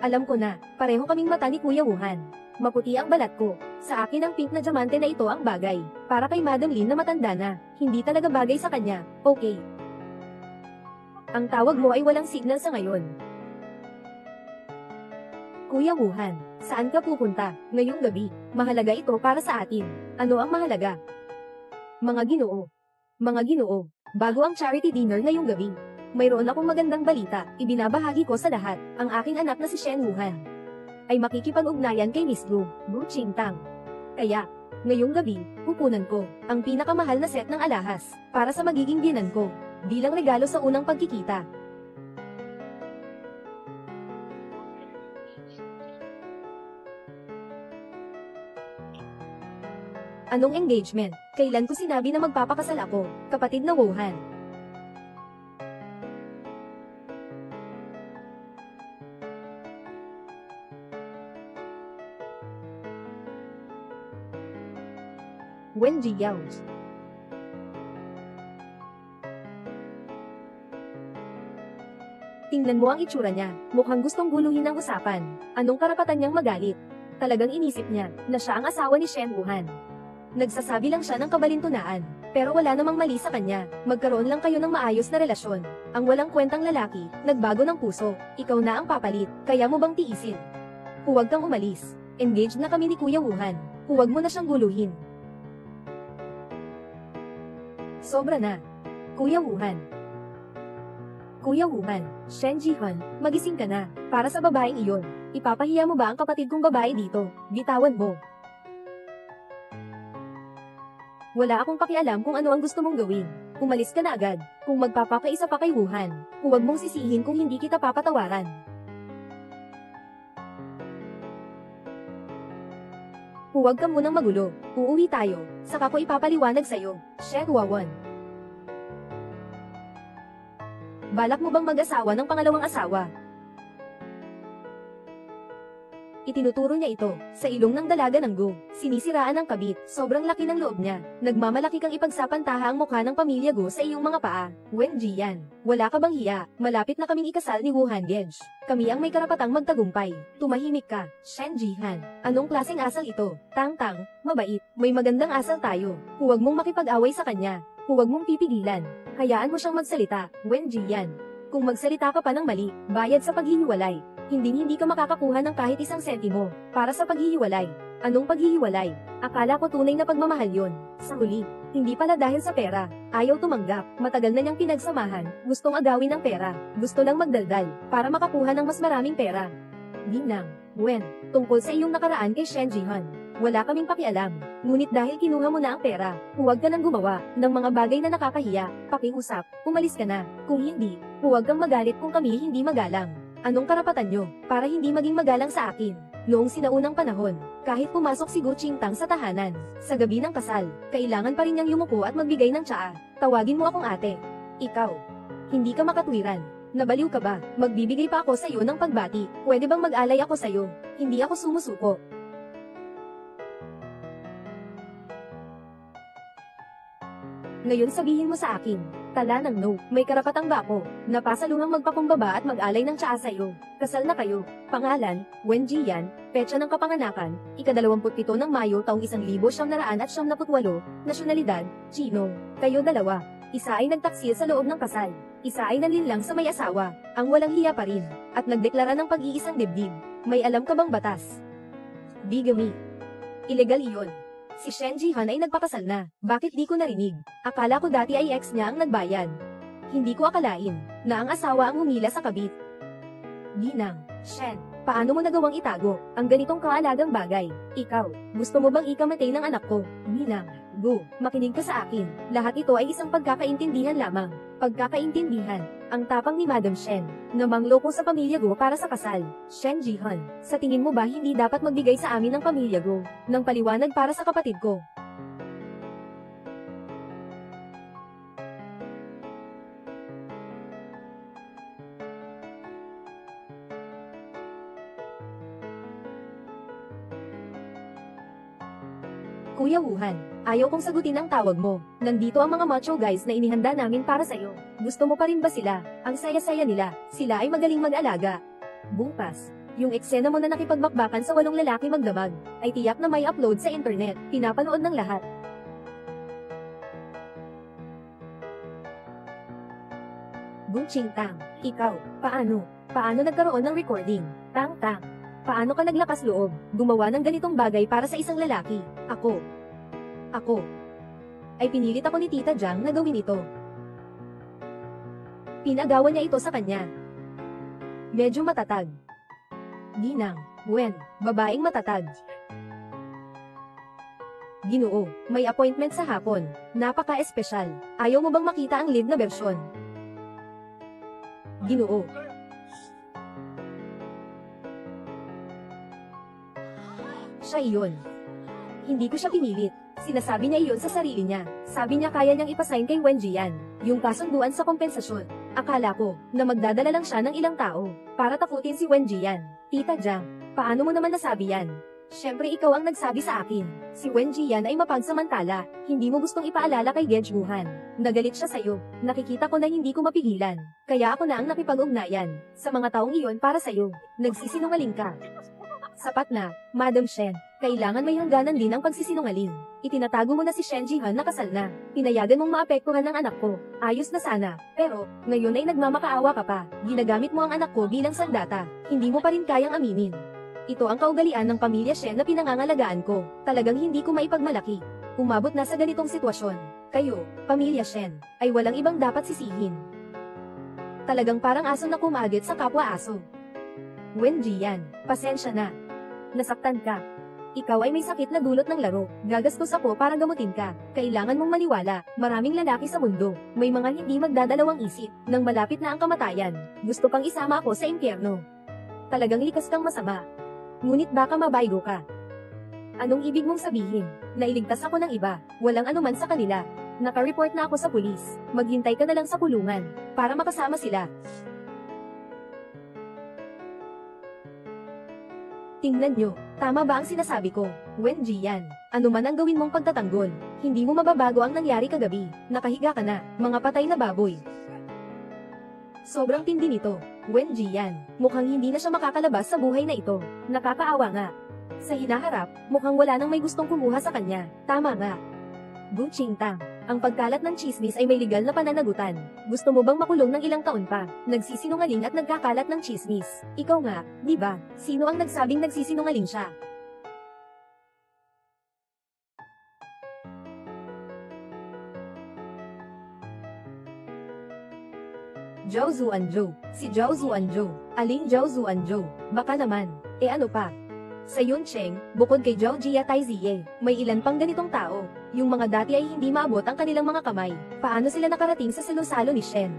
Speaker 2: Alam ko na, pareho kaming mata ni Kuya Wuhan. Maputi ang balat ko. Sa akin ang pink na diamante na ito ang bagay. Para kay Madam Lin na matanda na, hindi talaga bagay sa kanya. Okay. Ang tawag mo ay walang signal sa ngayon. Kuya Wuhan, saan ka pupunta ngayong gabi? Mahalaga ito para sa atin. Ano ang mahalaga? Mga ginoo. Mga ginoo, bago ang charity dinner ngayong gabi, mayroon akong magandang balita, ibinabahagi ko sa lahat. Ang aking anak na si Shen Wuhan ay makikipag-ugnayan kay Miss Gu Qingtang. Kaya, ngayong gabi, pupunan ko ang pinakamahal na set ng alahas para sa magiging biyenan ko bilang regalo sa unang pagkikita. Anong engagement? Kailan ko sinabi na magpapakasal ako, kapatid na Wuhan? Wen Jiao. Tingnan mo ang itsura niya, mukhang gustong guluhin ang usapan. Anong karapatan niyang magalit? Talagang inisip niya na siya ang asawa ni Shen Wuhan. Nagsasabi lang siya ng kabalintunaan, pero wala namang mali sa kanya. Magkaroon lang kayo ng maayos na relasyon. Ang walang kwentang lalaki, nagbago ng puso, ikaw na ang papalit, kaya mo bang tiisin? Huwag kang umalis. Engaged na kami ni Kuya Wuhan. Huwag mo na siyang guluhin. Sobra na. Kuya Wuhan. Kuya Wuhan, Shen Jihan, magising ka na. Para sa babaeng iyon, ipapahiya mo ba ang kapatid kong babae dito? Bitawan mo. Wala akong pakialam kung ano ang gusto mong gawin. Umalis ka na agad. Kung magpapakaisa pa kay Wuhan, huwag mong sisihin kung hindi kita papatawaran. Huwag ka munang magulo. Uuwi tayo. Saka ko ipapaliwanag sa'yo. Shen Wawan. Balak mo bang mag-asawa ng pangalawang asawa? Itinuturo niya ito sa ilong ng dalaga ng Gu. Sinisiraan ang kabit. Sobrang laki ng loob niya. Nagmamalaki kang ipagsapantaha ang mukha ng pamilya Gu sa iyong mga paa. Wen Jian, wala ka bang hiya? Malapit na kaming ikasal ni Wuhan Genge. Kami ang may karapatang magtagumpay. Tumahimik ka, Shen Jihan. Anong klaseng asal ito? Tang-tang, mabait, may magandang asal tayo. Huwag mong makipag-away sa kanya. Huwag mong pipigilan. Hayaan mo siyang magsalita, Wen Jian. Kung magsalita ka pa ng mali, bayad sa paghihiwalay. Hindi ka makakakuha ng kahit isang sentimo para sa paghihiwalay. Anong paghihiwalay? Akala ko tunay na pagmamahal yon. Sa huli, hindi pala dahil sa pera. Ayaw tumanggap, matagal na niyang pinagsamahan, gustong agawin ng pera, gusto lang magdaldal, para makakuha ng mas maraming pera. Ginang, Wen, tungkol sa iyong nakaraan kay Shen Jihan, wala kaming pakialam. Ngunit dahil kinuha mo na ang pera, huwag ka nang gumawa ng mga bagay na nakakahiya. Pakiusap, umalis ka na. Kung hindi, huwag kang magalit kung kami hindi magalang. Anong karapatan nyo para hindi maging magalang sa akin? Noong sinaunang panahon, kahit pumasok si Gu Qingtang sa tahanan, sa gabi ng kasal, kailangan pa rin niyang yumuko at magbigay ng tsaa. Tawagin mo akong ate. Ikaw. Hindi ka makatwiran. Nabaliw ka ba? Magbibigay pa ako sa iyo ng pagbati. Pwede bang mag-alay ako sa iyo? Hindi ako sumusuko. Ngayon sabihin mo sa akin, tala ng no, may karapatang ba ako, napasaluhang magpakumbaba at mag-alay ng tsaa sa'yo. Kasal na kayo. Pangalan, Wen Jian, petsa ng kapanganakan, ika-27 ng Mayo taong 1998, nasyonalidad, Chino. Kayo dalawa. Isa ay nagtaksil sa loob ng kasal. Isa ay nanlinlang sa may asawa, ang walang hiya pa rin, at nagdeklara ng pag-iisang dibdib. May alam ka bang batas? Bigamy. Ilegal iyon. Si Shen Jihan ay nagpakasal na. Bakit di ko narinig? Akala ko dati ay ex niya ang nagbayad. Hindi ko akalain na ang asawa ang humila sa kabit. Ginang, Shen, paano mo nagawang itago ang ganitong kaalagang bagay? Ikaw, gusto mo bang ikamatay ng anak ko? Ginang, Gu, makinig ka sa akin. Lahat ito ay isang pagkakaintindihan lamang. Pagkakaintindihan. Ang tapang ni Madam Shen, na mangloko sa pamilya Gu para sa kasal. Shen Jihan, sa tingin mo ba hindi dapat magbigay sa amin ng pamilya Gu ng paliwanag para sa kapatid ko? Kuya Wuhan, ayaw kong sagutin ang tawag mo. Nandito ang mga macho guys na inihanda namin para sa'yo. Gusto mo pa rin ba sila? Ang saya-saya nila. Sila ay magaling mag-alaga. Bukas, yung eksena mo na nakipagmakbakan sa 8 lalaki magdamag, ay tiyak na may upload sa internet. Pinapanood ng lahat. Gu Qingtang, ikaw, paano? Paano nagkaroon ng recording? Tang-tang. Paano ka naglakas loob, gumawa ng ganitong bagay para sa isang lalaki? Ako. Ay pinilit ako ni Tita Jiang na gawin ito. Pinagawa niya ito sa kanya. Medyo matatag. Ginang, Gwen, babaeng matatag. Ginoo, may appointment sa hapon. Napaka-espesyal. Ayaw mo bang makita ang lead na bersyon? Ginoo. Siya iyon. Hindi ko siya pinilit. Sinasabi niya iyon sa sarili niya. Sabi niya kaya niyang ipasign kay Wen Jian yung kasunduan sa kompensasyon. Akala ko na magdadala lang siya ng ilang tao para takutin si Wen Jian. Tita Jiang, paano mo naman nasabi yan? Siyempre ikaw ang nagsabi sa akin. Si Wen Jian ay mapagsamantala. Hindi mo gustong ipaalala kay Gedjuhan. Nagalit siya sa'yo. Nakikita ko na hindi ko mapigilan. Kaya ako na ang nakipag-ugnayan sa mga taong iyon para sa'yo. Nagsisinungaling ka. Sapat na, Madam Shen. Kailangan may hangganan din ang pagsisinungaling. Itinatago mo na si Shen Jihan na kasal na. Pinayagan mong maapektuhan ng anak ko. Ayos na sana. Pero, ngayon ay nagmamakaawa ka pa. Ginagamit mo ang anak ko bilang sandata. Hindi mo pa rin kayang aminin. Ito ang kaugalian ng pamilya Shen na pinangangalagaan ko. Talagang hindi ko maipagmalaki. Umabot na sa ganitong sitwasyon. Kayo, pamilya Shen, ay walang ibang dapat sisihin. Talagang parang aso na kumagit sa kapwa aso. Wen Jian, pasensya na. Nasaktan ka. Ikaw ay may sakit na dulot ng laro. Gagastos ako para gamutin ka. Kailangan mong maniwala. Maraming lalaki sa mundo. May mga hindi magdadalawang isip. Nang malapit na ang kamatayan. Gusto pang isama ako sa impyerno. Talagang likas kang masama. Ngunit baka mabaygo ka. Anong ibig mong sabihin? Nailigtas ako ng iba. Walang anuman sa kanila. Naka-report na ako sa pulis. Maghintay ka na lang sa kulungan. Para makasama sila. Tingnan nyo, tama ba ang sinasabi ko? Wen Jian, ano man ang gawin mong pagtatanggol, hindi mo mababago ang nangyari kagabi. Nakahiga ka na, mga patay na baboy. Sobrang tindi nito. Wen Jian, mukhang hindi na siya makakalabas sa buhay na ito. Nakakaawa nga. Sa hinaharap, mukhang wala nang may gustong kumuha sa kanya. Tama nga. Gu Qingtang, ang pagkalat ng chismis ay may legal na pananagutan. Gusto mo bang makulong ng ilang taon pa? Nagsisinungaling at nagkakalat ng chismis. Ikaw nga, di ba? Sino ang nagsabing nagsisinungaling siya? Zhao Zuanzhou. Si Zhao Zuanzhou. Aling Zhao Zuanzhou? Baka naman. Ano pa? Sa Yuncheng, bukod kay Zhao Jia Taiziye, may ilan pang ganitong tao. Yung mga dati ay hindi maabot ang kanilang mga kamay. Paano sila nakarating sa salo-salo ni Shen?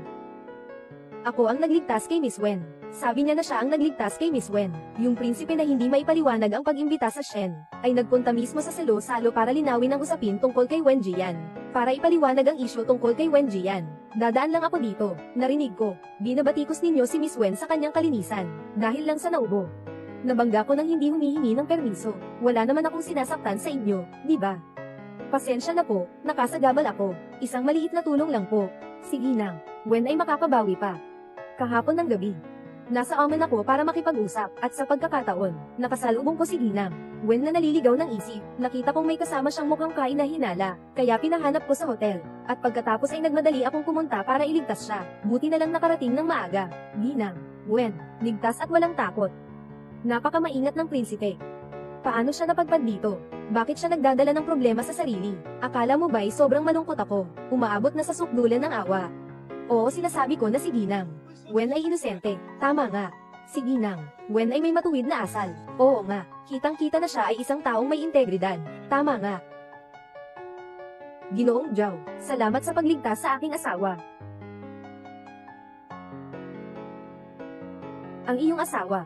Speaker 2: Ako ang nagligtas kay Miss Wen. Sabi niya na siya ang nagligtas kay Miss Wen. Yung prinsipe na hindi maipaliwanag ang pag-imbita sa Shen, ay nagpunta mismo sa salo-salo para linawin ang usapin tungkol kay Wen Jian. Para ipaliwanag ang isyu tungkol kay Wen Jian. Dadaan lang ako dito, narinig ko. Binabatikos ninyo si Miss Wen sa kanyang kalinisan. Dahil lang sa naubo. Nabangga ko nang hindi humihingi ng permiso. Wala naman akong sinasaktan sa inyo, di ba? Pasensya na po, nakasagabal ako. Isang maliit na tulong lang po. Sige na, Wen ay makakabawi pa. Kahapon ng gabi. Nasa aman ako para makipag-usap, at sa pagkakataon, nakasalubong ko si Ginang. Wen na naliligaw ng isip, nakita kong may kasama siyang mukhang kain na hinala, kaya pinahanap ko sa hotel. At pagkatapos ay nagmadali akong pumunta para iligtas siya. Buti na lang nakarating ng maaga. Ginang, Wen, ligtas at walang takot. Napakamaingat ng prinsipe. Paano siya napadpad dito? Bakit siya nagdadala ng problema sa sarili? Akala mo ba'y sobrang malungkot ako? Umaabot na sa sukdulan ng awa. Oo, sinasabi ko na si Ginang. Wen ay inosente. Tama nga. Si Ginang. Wen ay may matuwid na asal. Oo nga. Kitang-kita na siya ay isang taong may integridad. Tama nga. Ginoong Zhao, salamat sa pagligtas sa aking asawa. Ang iyong asawa.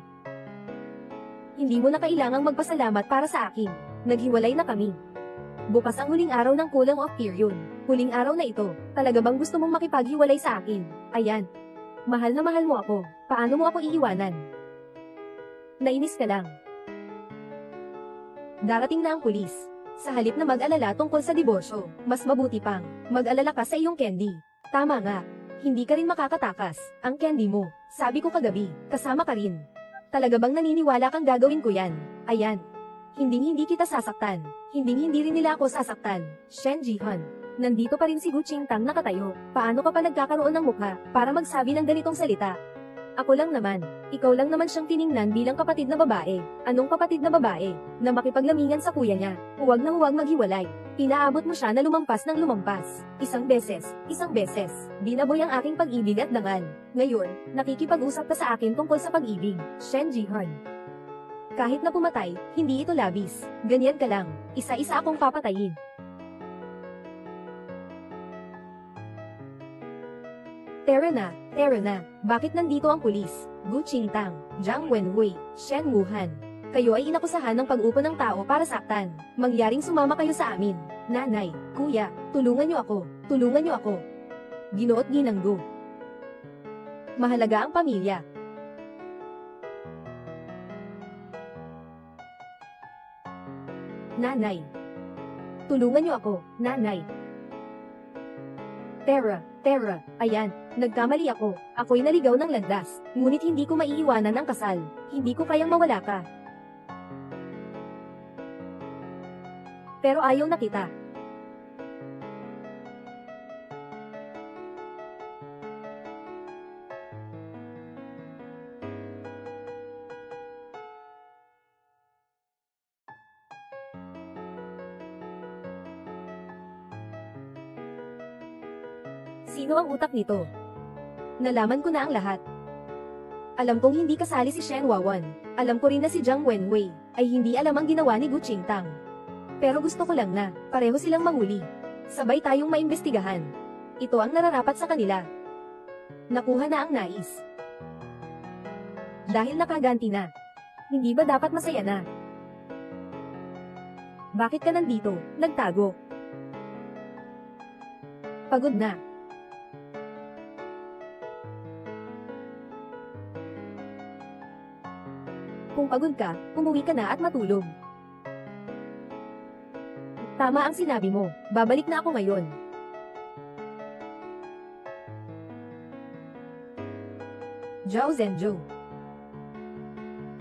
Speaker 2: Hindi mo na kailangang magpasalamat para sa akin. Naghiwalay na kami. Bukas ang huling araw ng cooling off period. Huling araw na ito, talaga bang gusto mong makipaghiwalay sa akin? Ayan. Mahal na mahal mo ako. Paano mo ako iiwanan? Nainis ka lang. Darating na ang pulis. Sa halip na mag-alala tungkol sa diborsyo, mas mabuti pang mag-alala ka sa iyong candy. Tama nga. Hindi ka rin makakatakas. Ang candy mo, sabi ko kagabi, kasama ka rin. Talaga bang naniniwala kang gagawin ko yan? Ayan. Hindi kita sasaktan. Hindi rin nila ako sasaktan. Shen Jihan. Nandito pa rin si Gu Qingtang nakatayo. Paano ka pa nagkakaroon ng mukha para magsabi ng ganitong salita? Ako lang naman. Ikaw lang naman siyang tiningnan bilang kapatid na babae. Anong kapatid na babae? Na makipaglamingan sa kuya niya. Huwag na huwag maghiwalay. Inaabot mo siya na lumampas ng lumampas. Isang beses. Binaboy ang aking pag-ibig at dangal. Ngayon, nakikipag-usap ka sa akin tungkol sa pag-ibig. Shen Jihan. Kahit na pumatay, hindi ito labis. Ganyan ka lang. Isa-isa akong papatayin. Tara na. Bakit nandito ang pulis? Gu Qingtang, Zhang Wenhui, Shen Wuhan. Kayo ay inakusahan ng pag-upo ng tao para saktan. Mangyaring sumama kayo sa amin. Nanay, kuya, tulungan niyo ako. Ginoot ginang Gu. Mahalaga ang pamilya. Nanay. Tulungan niyo ako, nanay. Tara, ayan, nagkamali ako. Ako'y naligaw ng landas. Ngunit hindi ko maiiwanan ang kasal. Hindi ko kayang mawala ka. Pero ayaw na kita. Sino ang utak nito? Nalaman ko na ang lahat. Alam kong hindi kasali si Shen Wawan. Alam ko rin na si Zhang Wenwei ay hindi alam ang ginawa ni Gu Qingtang. Pero gusto ko lang na pareho silang manguli. Sabay tayong maimbestigahan. Ito ang nararapat sa kanila. Nakuha na ang nais. Dahil nakaganti na. Hindi ba dapat masaya na? Bakit ka nandito, nagtago? Pagod na. Kung pagod ka, umuwi ka na at matulog. Tama ang sinabi mo, babalik na ako ngayon. Zhao Zhenzhou.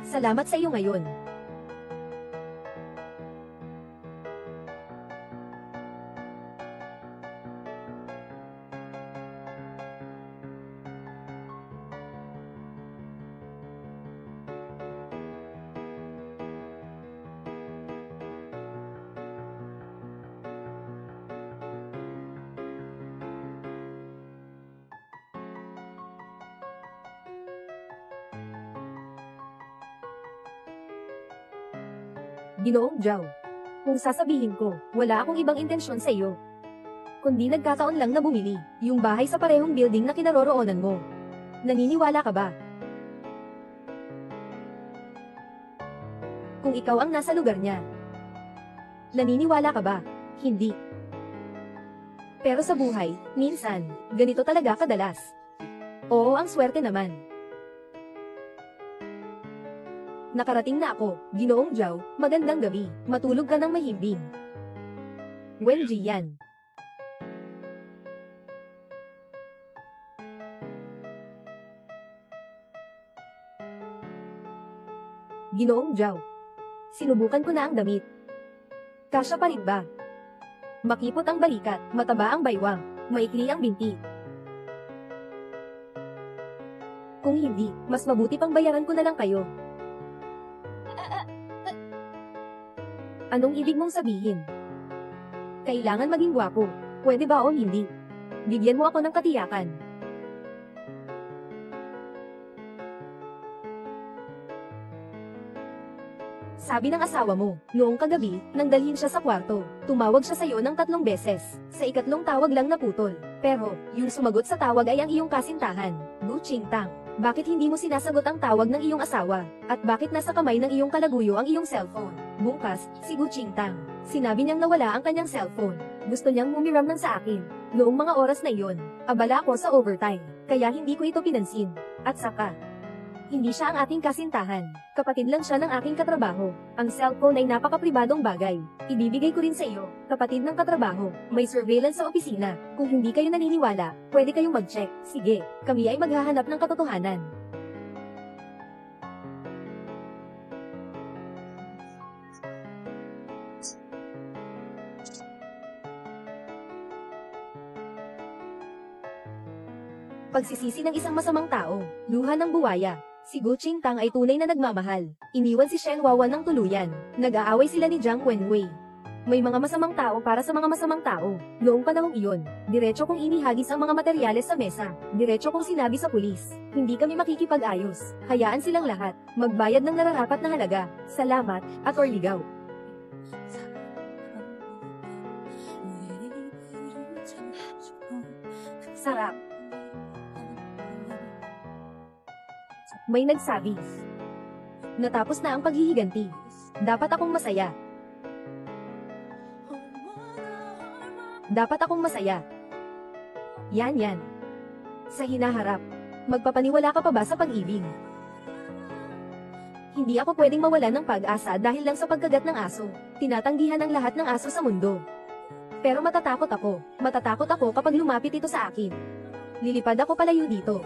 Speaker 2: Salamat sa iyo ngayon. Ginoong Zhao. Kung sasabihin ko, wala akong ibang intensyon sa iyo. Kundi nagkataon lang na bumili, yung bahay sa parehong building na kinaroroonan mo. Naniniwala ka ba? Kung ikaw ang nasa lugar niya. Naniniwala ka ba? Hindi. Pero sa buhay, minsan, ganito talaga kadalas. Oo, ang swerte naman. Nakarating na ako, Ginoong Zhao, magandang gabi, matulog ka ng mahimbing. Wen Jiyan. Ginoong Zhao. Sinubukan ko na ang damit. Kasya pa rin ba? Makipot ang balikat, mataba ang baywang, maikli ang binti. Kung hindi, mas mabuti pang bayaran ko na lang kayo. Anong ibig mong sabihin? Kailangan maging gwapo. Pwede ba o hindi? Bigyan mo ako ng katiyakan. Sabi ng asawa mo, noong kagabi, nang dalhin siya sa kwarto, tumawag siya sa iyo ng 3 beses. Sa ikatlong tawag lang naputol. Pero, yung sumagot sa tawag ay ang iyong kasintahan, Gu Qingtang. Bakit hindi mo sinasagot ang tawag ng iyong asawa? At bakit nasa kamay ng iyong kalaguyo ang iyong cellphone? Bukas, si Gu Qingtang. Sinabi niyang nawala ang kanyang cellphone. Gusto niyang humiram ng sa akin. Noong mga oras na iyon, abala ako sa overtime. Kaya hindi ko ito pinansin. At saka, hindi siya ang ating kasintahan. Kapatid lang siya ng aking katrabaho. Ang cellphone ay napaka-pribadong bagay. Ibibigay ko rin sa iyo, kapatid ng katrabaho. May surveillance sa opisina. Kung hindi kayo naniniwala, pwede kayong mag-check. Sige, kami ay maghahanap ng katotohanan. Pagsisisi ng isang masamang tao, luha ng buwaya. Si Gu Qingtang ay tunay na nagmamahal. Iniwan si Shen Wawan ng tuluyan. Nag-aaway sila ni Jiang Wenwei. May mga masamang tao para sa mga masamang tao. Noong panahong iyon, diretso kong inihagis ang mga materyales sa mesa. Diretso kong sinabi sa pulis, hindi kami makikipag-ayos. Hayaan silang lahat. Magbayad ng nararapat na halaga. Salamat, at or ligaw. Sarap. May nagsabi. Natapos na ang paghihiganti. Dapat akong masaya. Dapat akong masaya. Yan. Sa hinaharap. Magpapaniwala ka pa ba sa pag-ibig? Hindi ako pwedeng mawala ng pag-asa dahil lang sa pagkagat ng aso. Tinatanggihan ang lahat ng aso sa mundo. Pero matatakot ako. Matatakot ako kapag lumapit ito sa akin. Lilipad ako palayo dito.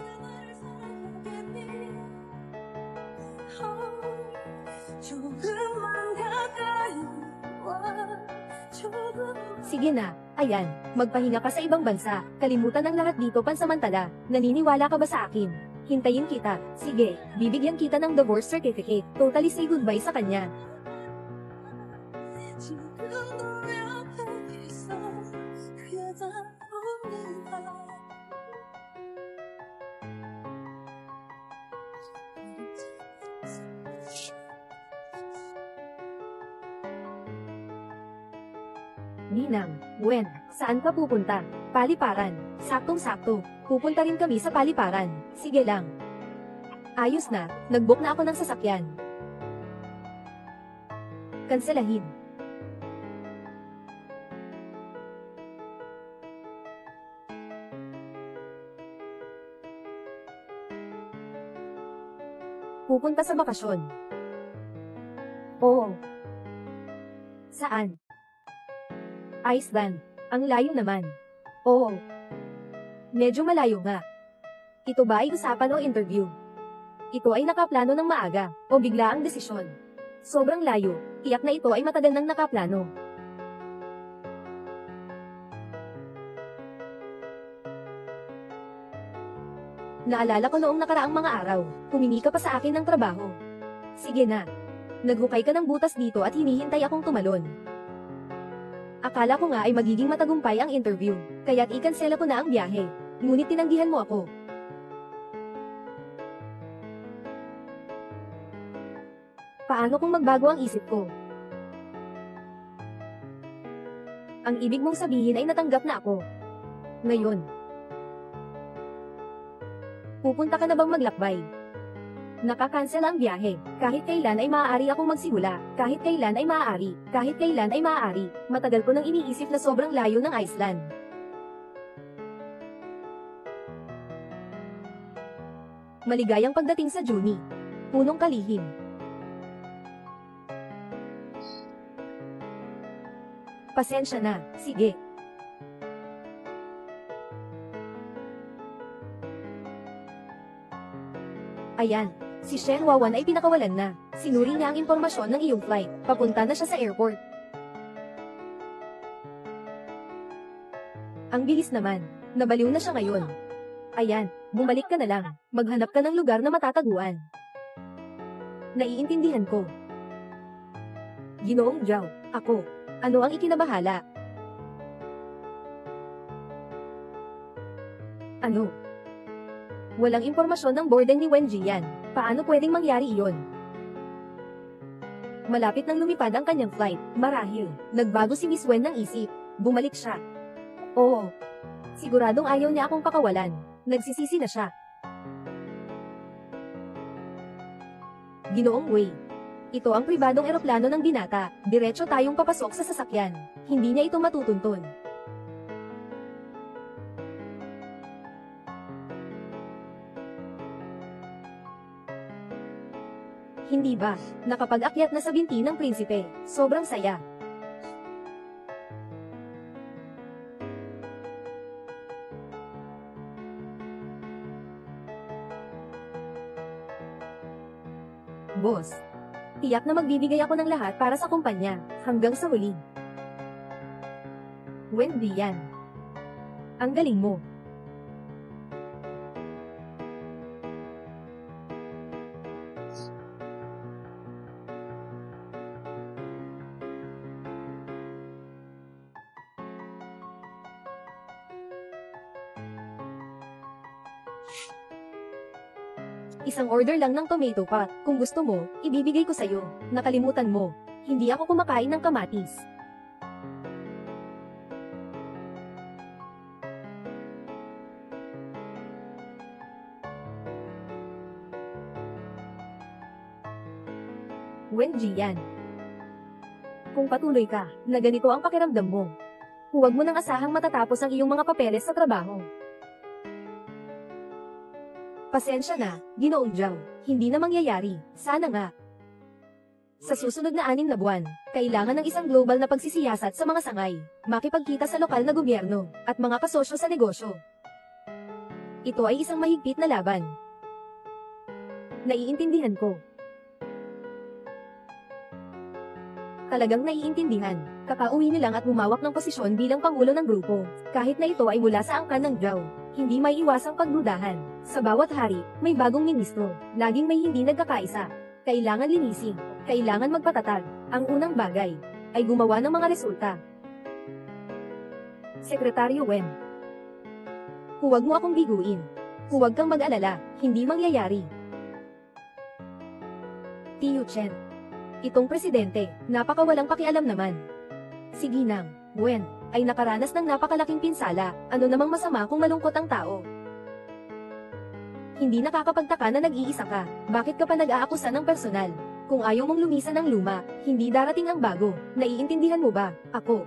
Speaker 2: Sige na, ayan, magpahinga ka sa ibang bansa, kalimutan ang lahat dito pansamantala, naniniwala ka ba sa akin? Hintayin kita, sige, bibigyan kita ng divorce certificate, totally say goodbye sa kanya. Ninang, Wen, saan ka pupunta? Paliparan. Saktong-sakto. Pupunta rin kami sa paliparan. Sige lang. Ayos na, nag-book na ako ng sasakyan. Kanselahin. Pupunta sa bakasyon. Oo. Saan? Iceland. Ang layo naman. Oo. Medyo malayo nga. Ito ba ay usapan o interview? Ito ay nakaplano ng maaga, o bigla ang desisyon. Sobrang layo, tiyak na ito ay matagal nang nakaplano. Naalala ko noong nakaraang mga araw, humingi ka pa sa akin ng trabaho. Sige na. Naghukay ka ng butas dito at hinihintay akong tumalon. Akala ko nga ay magiging matagumpay ang interview, kaya't ikansela ko na ang biyahe. Ngunit tinanggihan mo ako. Paano kung magbago ang isip ko? Ang ibig mong sabihin ay natanggap na ako. Ngayon. Pupunta ka na bang maglakbay? Nakakancel ang biyahe. Kahit kailan ay maaari akong magsimula. Kahit kailan ay maaari. Kahit kailan ay maaari. Matagal ko nang iniisip na sobrang layo ng Iceland. Maligayang pagdating sa Juni. Punong kalihim. Pasensya na. Sige. Ayan. Si Shen Wawan ay pinakawalan na. Sinuri niya ang impormasyon ng iyong flight. Papunta na siya sa airport. Ang bilis naman. Nabaliw na siya ngayon. Ayan, bumalik ka na lang. Maghanap ka ng lugar na matataguan. Naiintindihan ko. Ginoong Zhao, ako. Ano ang ikinabahala? Ano? Walang impormasyon ng boarding ni Wen Jian. Paano pwedeng mangyari iyon? Malapit nang lumipad ang kanyang flight. Marahil, nagbago si Miss Wen ng isip. Bumalik siya. Oo. Siguradong ayaw niya akong pakawalan. Nagsisisi na siya. Ginoong Wei. Ito ang pribadong eroplano ng binata. Diretso tayong papasok sa sasakyan. Hindi niya ito matutuntun. Hindi ba? Nakapag-akyat na sa binti ng prinsipe. Sobrang saya. Boss. Tiyak na magbibigay ako ng lahat para sa kumpanya, hanggang sa huli. Wendy yan. Ang galing mo. Isang order lang ng tomato pot. Kung gusto mo, ibibigay ko sa'yo. Nakalimutan mo. Hindi ako kumakain ng kamatis. Wenji yan. Kung patuloy ka, na ganito ang pakiramdam mo, huwag mo nang asahang matatapos ang iyong mga papeles sa trabaho. Pasensya na, Ginoong Zhao. Hindi na mangyayari. Sana nga. Sa susunod na 6 na buwan, kailangan ng isang global na pagsisiyasat sa mga sangay, makipagkita sa lokal na gobyerno, at mga kasosyo sa negosyo. Ito ay isang mahigpit na laban. Naiintindihan ko. Talagang naiintindihan. Kakauwi nilang at humawak ng posisyon bilang pangulo ng grupo, kahit na ito ay mula sa angkan ng Zhao. Hindi may iwasang pagdudahan. Sa bawat hari, may bagong ministro. Laging may hindi nagkakaisa. Kailangan linisin. Kailangan magpatatag. Ang unang bagay ay gumawa ng mga resulta. Sekretaryo Wen. Huwag mo akong biguin. Huwag kang mag-alala. Hindi mangyayari. Tiyu Chen. Itong presidente, napakawalang pakialam naman. Si Ginang Wen ay nakaranas ng napakalaking pinsala. Ano namang masama kung malungkot ang tao? Hindi nakakapagtaka na nag-iisa ka. Bakit ka pa nag-aakusa ng personal? Kung ayaw mong lumisan ng luma, hindi darating ang bago. Naiintindihan mo ba? Ako.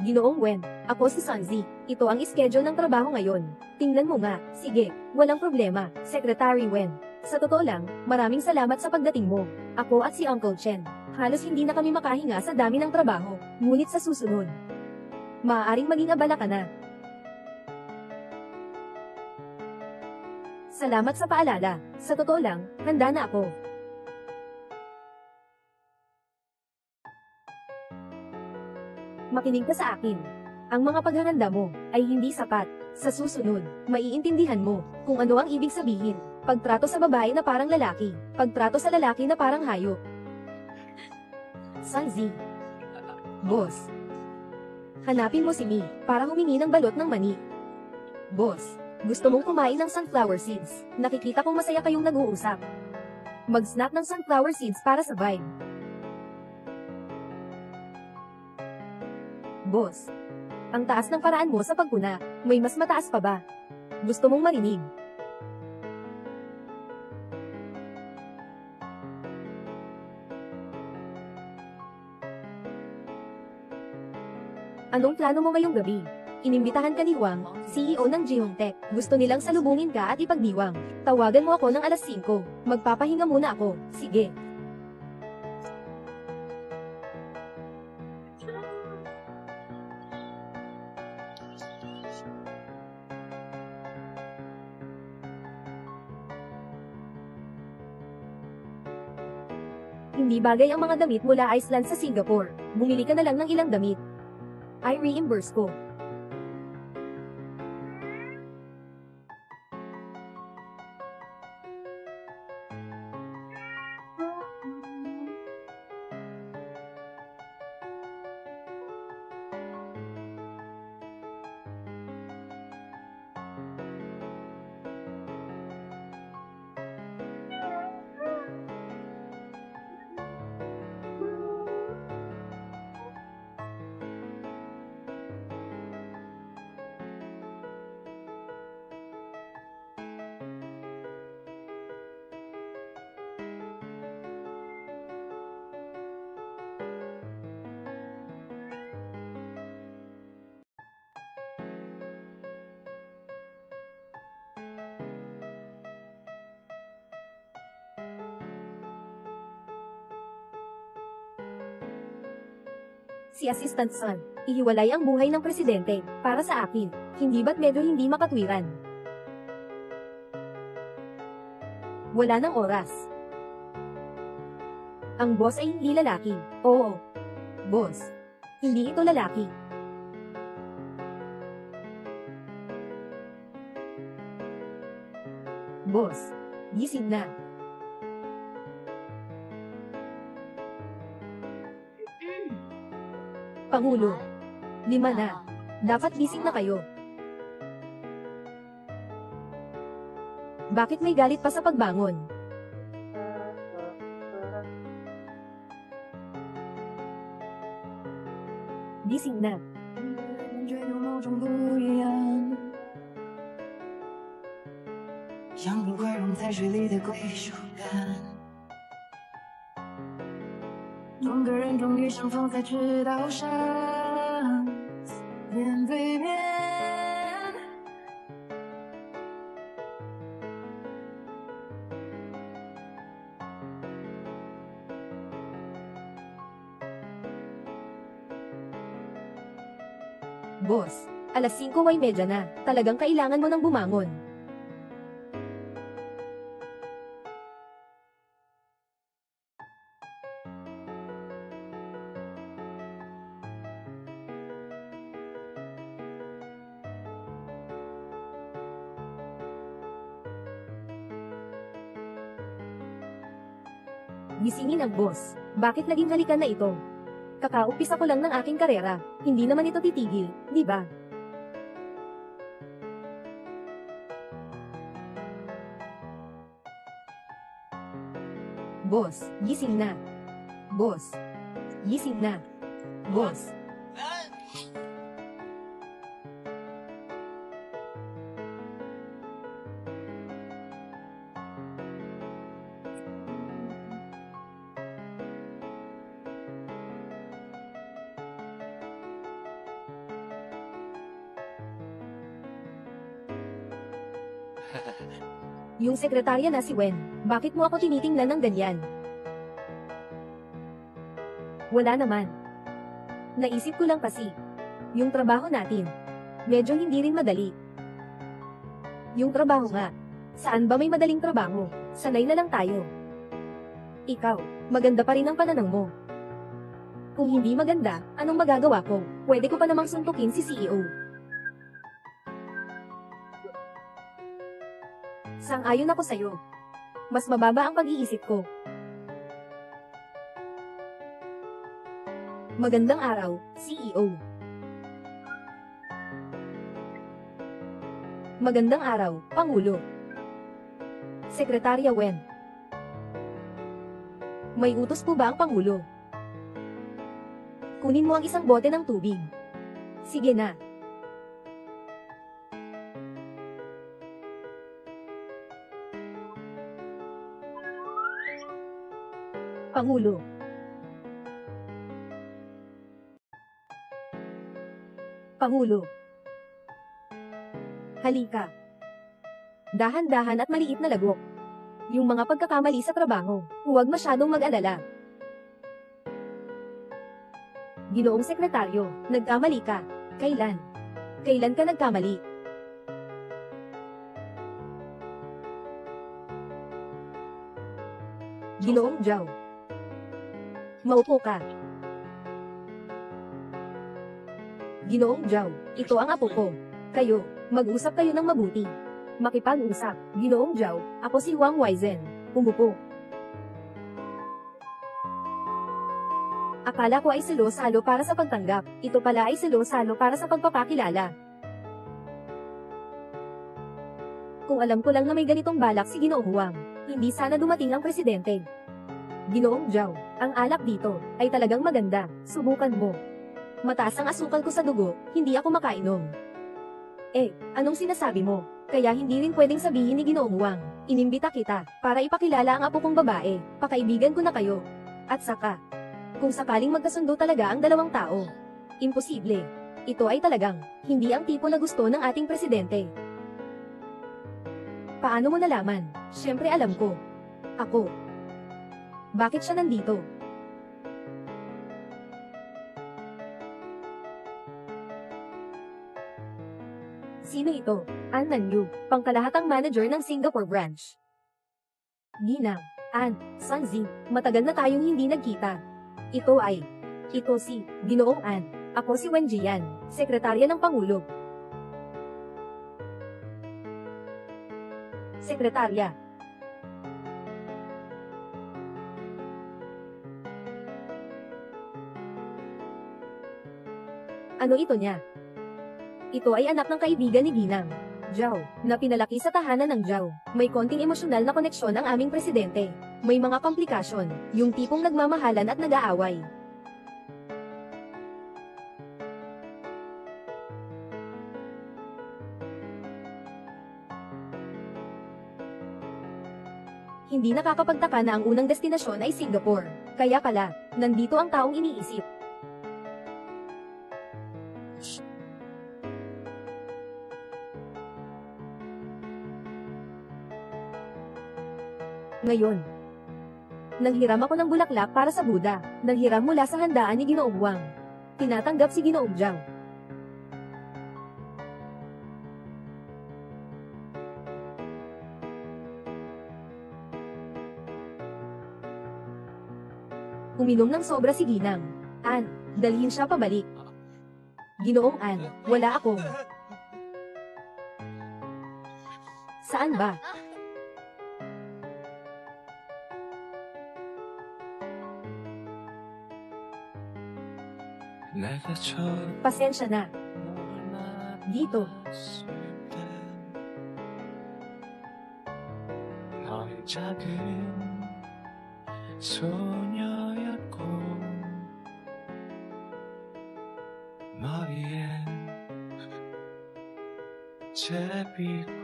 Speaker 2: Ginoong Wen, ako si Sanzi. Ito ang schedule ng trabaho ngayon. Tingnan mo nga. Sige, walang problema, Secretary Wen. Sa totoo lang, maraming salamat sa pagdating mo. Ako at si Uncle Chen, halos hindi na kami makahinga sa dami ng trabaho. Ngunit sa susunod, maaaring maging abala ka na. Salamat sa paalala. Sa totoo lang, handa na ako. Makinig ka sa akin. Ang mga paghahanda mo ay hindi sapat. Sa susunod, maiintindihan mo kung ano ang ibig sabihin. Pagtrato sa babae na parang lalaki. Pagtrato sa lalaki na parang hayop. Sanzi. Boss. Hanapin mo si Mi para humingi ng balot ng mani. Boss, gusto mong kumain ng sunflower seeds. Nakikita kong masaya kayong nag-uusap. Mag-snack ng sunflower seeds para sa vibe. Boss, ang taas ng paraan mo sa pagpuna, may mas mataas pa ba? Gusto mong marinig? Anong plano mo ngayong gabi? Inimbitahan ka ni Huang, CEO ng Jihong Tech. Gusto nilang salubungin ka at ipagdiwang. Tawagan mo ako ng alas 5. Magpapahinga muna ako. Sige. Hindi bagay ang mga damit mula Iceland sa Singapore. Bumili ka na lang ng ilang damit. I reimburse ko. Si Assistant Son, ihiwalay ang buhay ng presidente, para sa akin, hindi ba't medyo hindi makatwiran? Wala ng oras. Ang boss ay hindi lalaki. Oo. Boss. Hindi ito lalaki. Boss. Gising na. Pangulo. 5 na. Dapat gising na kayo. Bakit may galit pa sa pagbangon? Gising na.
Speaker 3: 像不会溶在水里的归属感。两个人终于相逢在赤道上，面对面。
Speaker 2: Boss, alas 5:30 na. Talagang kailangan mo nang bumangon. Gisingin ang boss. Bakit naging halikan na ito? Kakaumpisa ko lang ng aking karera. Hindi naman ito titigil, di ba? Boss, gising na. Boss, gising na. Boss. Yung sekretarya na si Wen, bakit mo ako tinitingnan ng ganyan? Wala naman. Naisip ko lang kasi. Yung trabaho natin. Medyo hindi rin madali. Yung trabaho nga. Saan ba may madaling trabaho? Sanay na lang tayo. Ikaw, maganda pa rin ang pananaw mo. Kung hindi maganda, anong magagawa ko? Pwede ko pa namang suntukin si CEO. Sang-ayon ako sa'yo. Mas mababa ang pag-iisip ko. Magandang araw, CEO. Magandang araw, Pangulo. Sekretarya Wen. May utos po ba ang Pangulo? Kunin mo ang isang bote ng tubig. Sige na. Pangulo. Pangulo. Halika. Dahan-dahan at maliit na lagok. Yung mga pagkakamali sa trabaho, huwag masyadong mag-alala. Ginoong sekretaryo, nagkamali ka. Kailan? Kailan ka nagkamali? Ginoong Zhao. Maupo ka. Ginoong Zhao, ito ang apo ko. Kayo, mag-usap kayo ng mabuti. Makipag-usap. Ginoong Zhao, ako si Wang Waizen. Umupo. Akala ko ay salo-salo para sa pagtanggap. Ito pala ay salo-salo para sa pagpapakilala. Kung alam ko lang na may ganitong balak si Ginoong Wang, hindi sana dumating ang presidente. Ginoong Zhao, ang alak dito ay talagang maganda. Subukan mo. Mataas ang asukal ko sa dugo, hindi ako makainom. Anong sinasabi mo? Kaya hindi rin pwedeng sabihin ni Ginoong Wang. Inimbita kita para ipakilala ang apo kong babae. Pakaibigan ko na kayo. At saka, kung sakaling magkasundo talaga ang dalawang tao, imposible. Ito ay talagang hindi ang tipo na gusto ng ating presidente. Paano mo nalaman? Siyempre alam ko. Ako. Bakit siya nandito? Sino ito? An Nanyu, pangkalahatang manager ng Singapore branch. Ginang, An, Sanzi, matagal na tayong hindi nagkita. Ito si Ginoong An. Ako si Wen Jian, sekretarya ng Pangulo. Sekretarya. Ano ito niya? Ito ay anak ng kaibigan ni Ginang, Zhao, na pinalaki sa tahanan ng Zhao. May konting emosyonal na koneksyon ang aming presidente. May mga komplikasyon, yung tipong nagmamahalan at nag-aaway. Hindi nakakapagtaka na ang unang destinasyon ay Singapore. Kaya pala, nandito ang taong iniisip. Ngayon, nanghiram ako ng bulaklak para sa Buddha. Nanghiram mula sa handaan ni Ginoong Wang. Tinatanggap si Ginoong Zhao. Uminom ng sobra si Ginang. An, dalhin siya pabalik. Ginoong An, wala ako. Saan ba? Pasensya na. Dito.
Speaker 4: 소녀였고 머리엔 제비고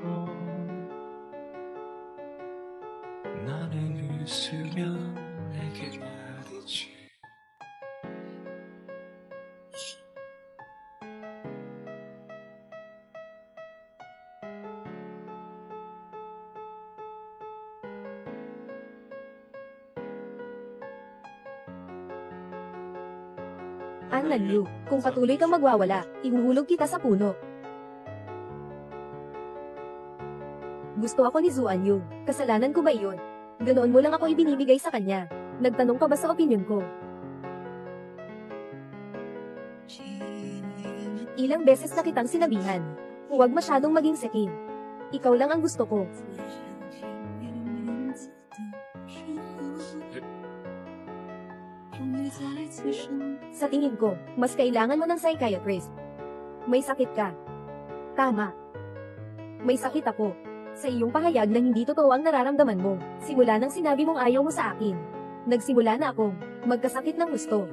Speaker 4: 나는 웃으며 내게 말이지
Speaker 2: An Lanyu, kung patuloy kang magwawala, ihuhulog kita sa puno. Gusto ako ni Zuan Yu. Kasalanan ko ba iyon? Ganoon mo lang ako ibinibigay sa kanya. Nagtanong ka ba sa opinyon ko? Ilang beses na kitang sinabihan. Huwag masyadong maging sekin. Ikaw lang ang gusto ko. Sa tingin ko, mas kailangan mo ng psychiatrist. May sakit ka. Tama. May sakit ako. Sa iyong pahayag na hindi totoo ang nararamdaman mo, simula nang sinabi mong ayaw mo sa akin. Nagsimula na akong magkasakit ng gusto.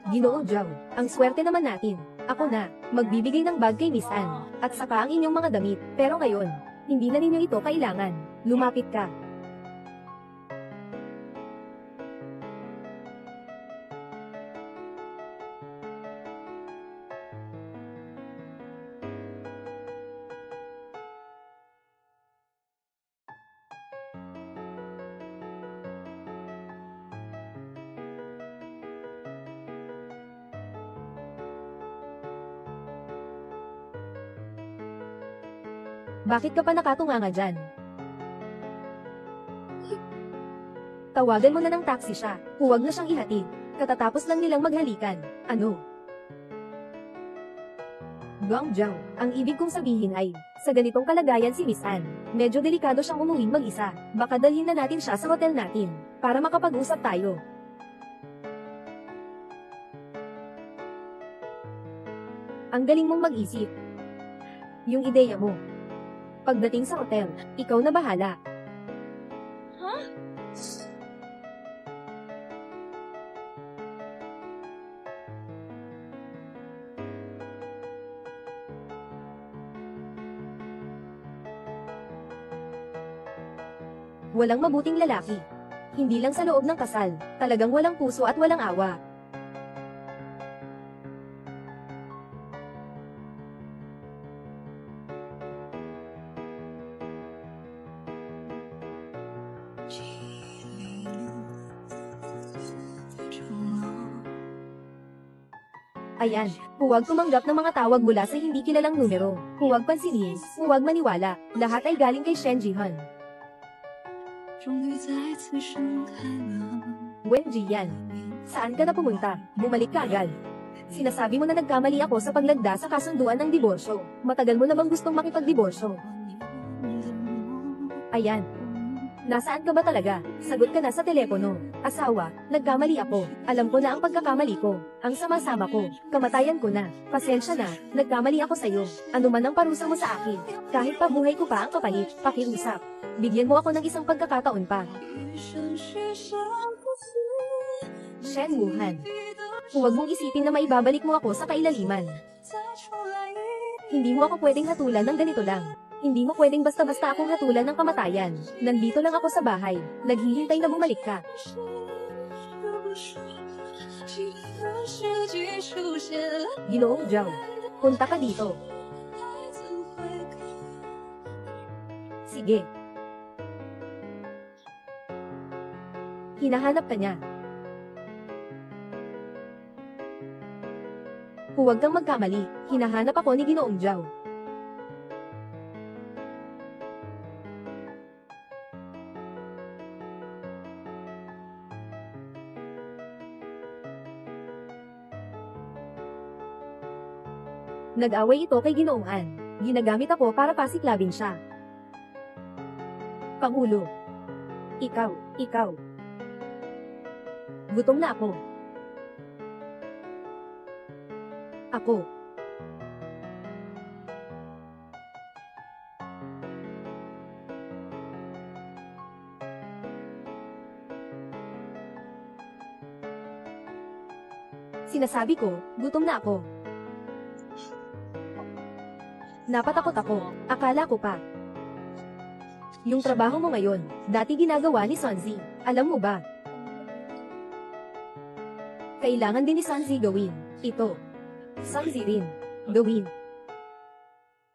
Speaker 2: Ginoo Zhao, ang swerte naman natin. Ako na, magbibigay ng bag kay Miss Anne, at saka ang inyong mga damit. Pero ngayon, hindi na ninyo ito kailangan. Lumapit ka. Bakit ka pa nakatunganga dyan? Tawagan mo na ng taxi siya. Huwag na siyang ihatid. Katatapos lang nilang maghalikan. Ano? Gong Zhao, ang ibig kong sabihin ay, sa ganitong kalagayan si Miss Anne, medyo delikado siyang umuwing mag-isa. Baka dalhin na natin siya sa hotel natin, para makapag-usap tayo. Ang galing mong mag-isip. Yung ideya mo. Pagdating sa hotel, ikaw na bahala. Walang mabuting lalaki. Hindi lang sa loob ng kasal, talagang walang puso at walang awa. Ayan, huwag tumanggap ng mga tawag mula sa hindi kilalang numero. Huwag pansinin, huwag maniwala. Lahat ay galing kay Shen Jihan. Wen Jiyan. Saan ka na pumunta? Bumalik ka agad. Sinasabi mo na nagkamali ako sa paglagda sa kasunduan ng diborsyo. Matagal mo na bang gustong makipagdiborsyo? Ayan. Nasaan ka ba talaga? Sagot ka na sa telepono. Asawa, nagkamali ako. Alam ko na ang pagkakamali ko. Ang sama-sama ko. Kamatayan ko na. Pasensya na. Nagkamali ako sa'yo. Ano man ang parusa mo sa akin. Kahit pa buhay ko pa ang kapalit, pakiusap. Bigyan mo ako ng isang pagkakataon pa. Shen Wuhan. Huwag mong isipin na maibabalik mo ako sa kailaliman. Hindi mo ako pwedeng hatulan ng ganito lang. Hindi mo pwedeng basta-basta akong hatulan ng kamatayan. Nandito lang ako sa bahay. Naghihintay na bumalik ka. Ginoong Zhao, punta ka dito. Sige. Hinahanap ka niya. Huwag kang magkamali. Hinahanap ako ni Ginoong Zhao. Nag-away ito kay Ginoong An. Ginagamit ako para pasiklabin siya. Pangulo. Ikaw. Gutom na ako. Ako. Sinasabi ko, gutom na ako. Napatakot ako. Akala ko pa. Yung trabaho mo ngayon, dati ginagawa ni Sunzi. Alam mo ba? Kailangan din ni Sunzi gawin. Ito. Sunzi rin. Gawin.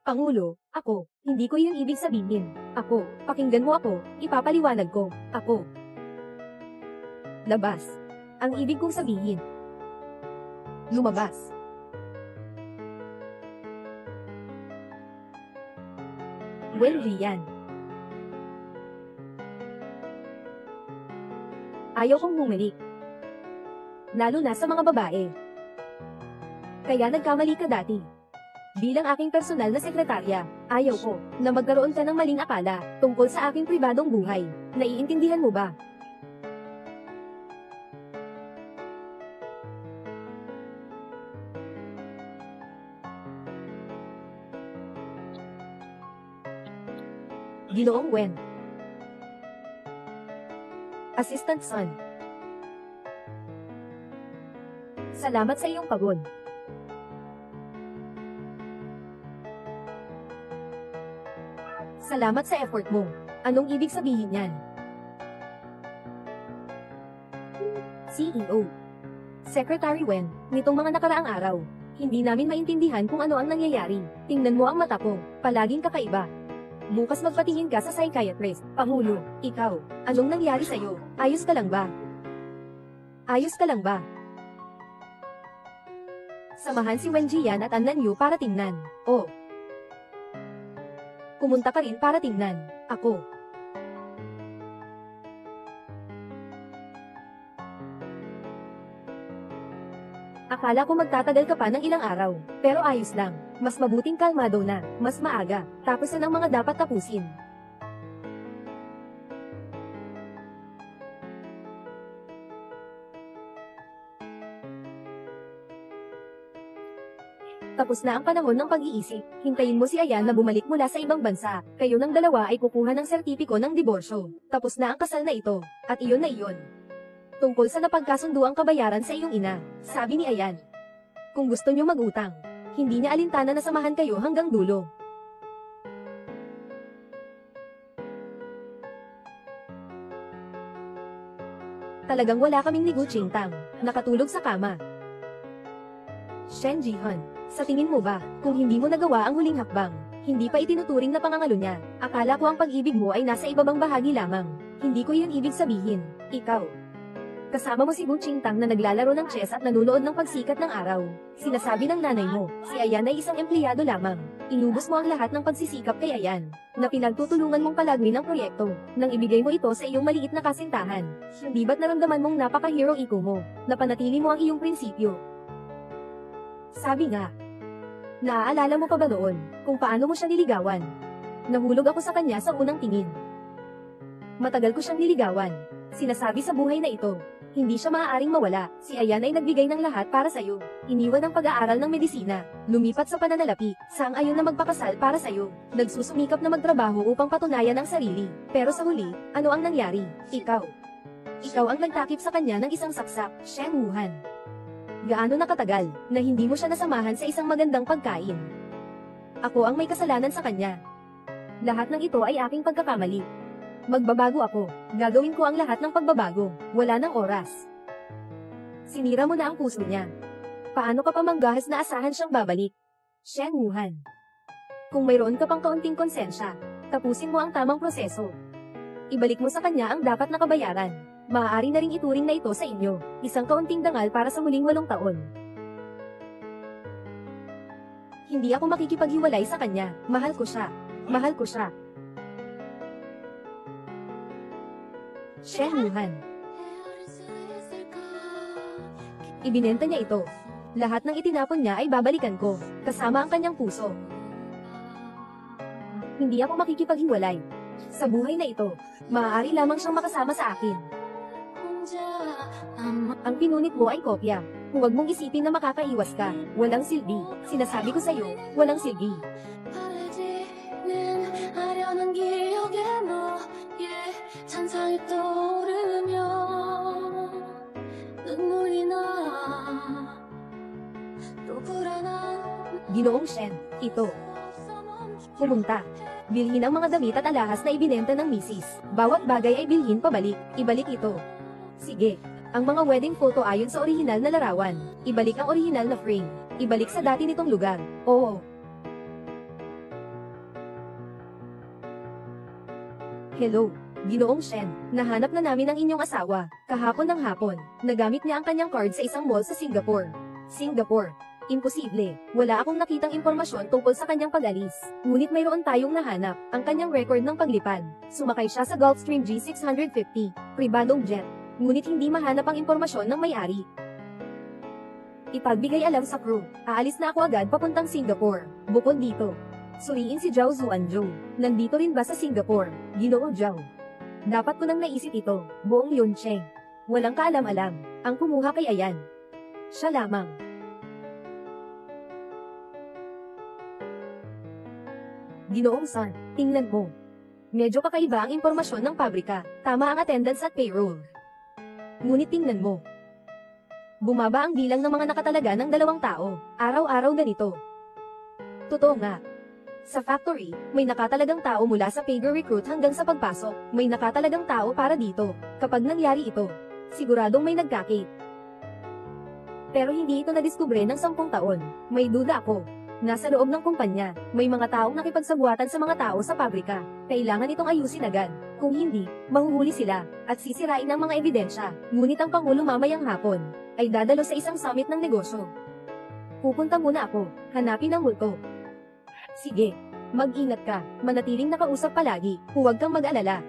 Speaker 2: Pangulo, ako. Hindi ko yun ibig sabihin. Ako. Pakinggan mo ako. Ipapaliwanag ko. Ako. Labas. Ang ibig kong sabihin. Lumabas. Well, Rian. Ayaw kong bumalik. Lalo na sa mga babae. Kaya nagkamali ka dati. Bilang aking personal na sekretarya, ayaw ko na magkaroon ka ng maling akala tungkol sa aking pribadong buhay. Naiintindihan mo ba? Ginoong Wen. Assistant Son. Salamat sa iyong pagod. Salamat sa effort mo. Anong ibig sabihin yan? CEO. Secretary Wen, nitong mga nakaraang araw, hindi namin maintindihan kung ano ang nangyayari. Tingnan mo ang mata ko, palaging kakaiba. Bukas magpatingin ka sa psychiatrist. Pangulo, ikaw, anong nangyari sa'yo? Ayos ka lang ba? Ayos ka lang ba? Samahan si Wen Jian at An Nanyu para tingnan. Oh. Pumunta ka rin para tingnan. Ako. Akala ko magtatagal ka pa ng ilang araw, pero ayos lang. Mas mabuting kalmado na, mas maaga, tapos na ang mga dapat tapusin. Tapos na ang panahon ng pag-iisip. Hintayin mo si Ayan na bumalik mula sa ibang bansa. Kayo ng dalawa ay kukuha ng sertipiko ng diborsyo. Tapos na ang kasal na ito. At iyon na iyon. Tungkol sa napagkasunduang kabayaran sa iyong ina, sabi ni Ayan. Kung gusto niyo mag-utang, hindi niya alintana na samahan kayo hanggang dulo. Talagang wala kaming ni Gu Qingtang, nakatulog sa kama. Shen Jihan, sa tingin mo ba, kung hindi mo nagawa ang huling hakbang, hindi pa itinuturing na pangangalo niya, akala ko ang pag-ibig mo ay nasa ibabang bahagi lamang. Hindi ko yun ibig sabihin, ikaw. Kasama mo si Gu Qingtang na naglalaro ng chess at nanunood ng pagsikat ng araw. Sinasabi ng nanay mo, si Ayan ay isang empleyado lamang. Inubos mo ang lahat ng pagsisikap kay Ayan, na pinagtutulungan mong palagmin ang proyekto, nang ibigay mo ito sa iyong maliit na kasintahan. Hindi ba't naramdaman mong napaka-hero iko mo, na panatili mo ang iyong prinsipyo? Sabi nga. Naaalala mo pa ba noon, kung paano mo siya niligawan? Nahulog ako sa kanya sa unang tingin. Matagal ko siyang niligawan. Sinasabi sa buhay na ito, hindi siya maaaring mawala. Si Ayan ay nagbigay ng lahat para sa'yo. Iniwan ang pag-aaral ng medisina. Lumipat sa pananalapi. Sang-ayon na magpakasal para sa'yo. Nagsusumikap na magtrabaho upang patunayan ang sarili. Pero sa huli, ano ang nangyari? Ikaw ang nagtakip sa kanya ng isang saksak, Shen Wuhan. Gaano nakatagal, na hindi mo siya nasamahan sa isang magandang pagkain? Ako ang may kasalanan sa kanya. Lahat ng ito ay aking pagkakamali. Magbabago ako. Gagawin ko ang lahat ng pagbabago. Wala ng oras. Sinira mo na ang puso niya. Paano ka pa manggahas na asahan siyang babalik? Shen Wuhan. Kung mayroon ka pang kaunting konsensya, tapusin mo ang tamang proseso. Ibalik mo sa kanya ang dapat na kabayaran. Maaari na ring ituring na ito sa inyo. Isang kaunting dangal para sa huling 8 taon. Hindi ako makikipaghiwalay sa kanya. Mahal ko siya. Mahal ko siya. Shen Wuhan. Ibinenta niya ito. Lahat ng itinapon niya ay babalikan ko, kasama ang kanyang puso. Hindi ako makikipaghiwalay. Sa buhay na ito, maaari lamang siyang makasama sa akin. Ang pinunit mo ay kopya. Huwag mong isipin na makakaiwas ka. Walang silbi. Sinasabi ko sa'yo, walang silbi.
Speaker 3: 찬상이 떠오르며 눈물이 나 또 불안한
Speaker 2: Ginoong Shen, ito. Pumunta. Bilhin ang mga damit at alahas na ibinenta ng misis. Bawat bagay ay bilhin pabalik. Ibalik ito. Sige. Ang mga wedding photo ayon sa orihinal na larawan. Ibalik ang orihinal na frame. Ibalik sa dati nitong lugar. Oo. Hello. Ginoong Shen, nahanap na namin ang inyong asawa, kahapon ng hapon. Nagamit niya ang kanyang card sa isang mall sa Singapore. Singapore. Imposible. Wala akong nakitang impormasyon tungkol sa kanyang pag-alis. Ngunit mayroon tayong nahanap, ang kanyang record ng paglipad. Sumakay siya sa Gulfstream G650, pribadong jet. Ngunit hindi mahanap ang impormasyon ng may-ari. Ipagbigay alam sa crew. Aalis na ako agad papuntang Singapore. Bukod dito, suriin si Zhao Zuanzhou. Nandito rin ba sa Singapore? Ginoo Zhao. Dapat ko nang naisip ito, buong Yuncheng. Walang kaalam-alam, ang kumuha kay Ayan. Siya lamang. Ginoong San, tingnan mo. Medyo kakaiba ang impormasyon ng pabrika, tama ang attendance at payroll. Ngunit tingnan mo. Bumaba ang bilang ng mga nakatalaga ng 2 tao, araw-araw ganito. Totoo nga. Sa factory, may nakatalagang tao mula sa pager recruit hanggang sa pagpasok. May nakatalagang tao para dito. Kapag nangyari ito, siguradong may nagkakit. Pero hindi ito nadiskubre ng 10 taon. May duda ako. Nasa loob ng kumpanya, may mga taong nakipagsabuatan sa mga tao sa pabrika. Kailangan itong ayusin agad. Kung hindi, mahuhuli sila, at sisirain ang mga ebidensya. Ngunit ang Pangulo mamayang hapon, ay dadalo sa isang summit ng negosyo. Pupunta muna ako, hanapin ang multo. Sige, mag-ingat ka, manatiling nakausap palagi, huwag kang mag-alala.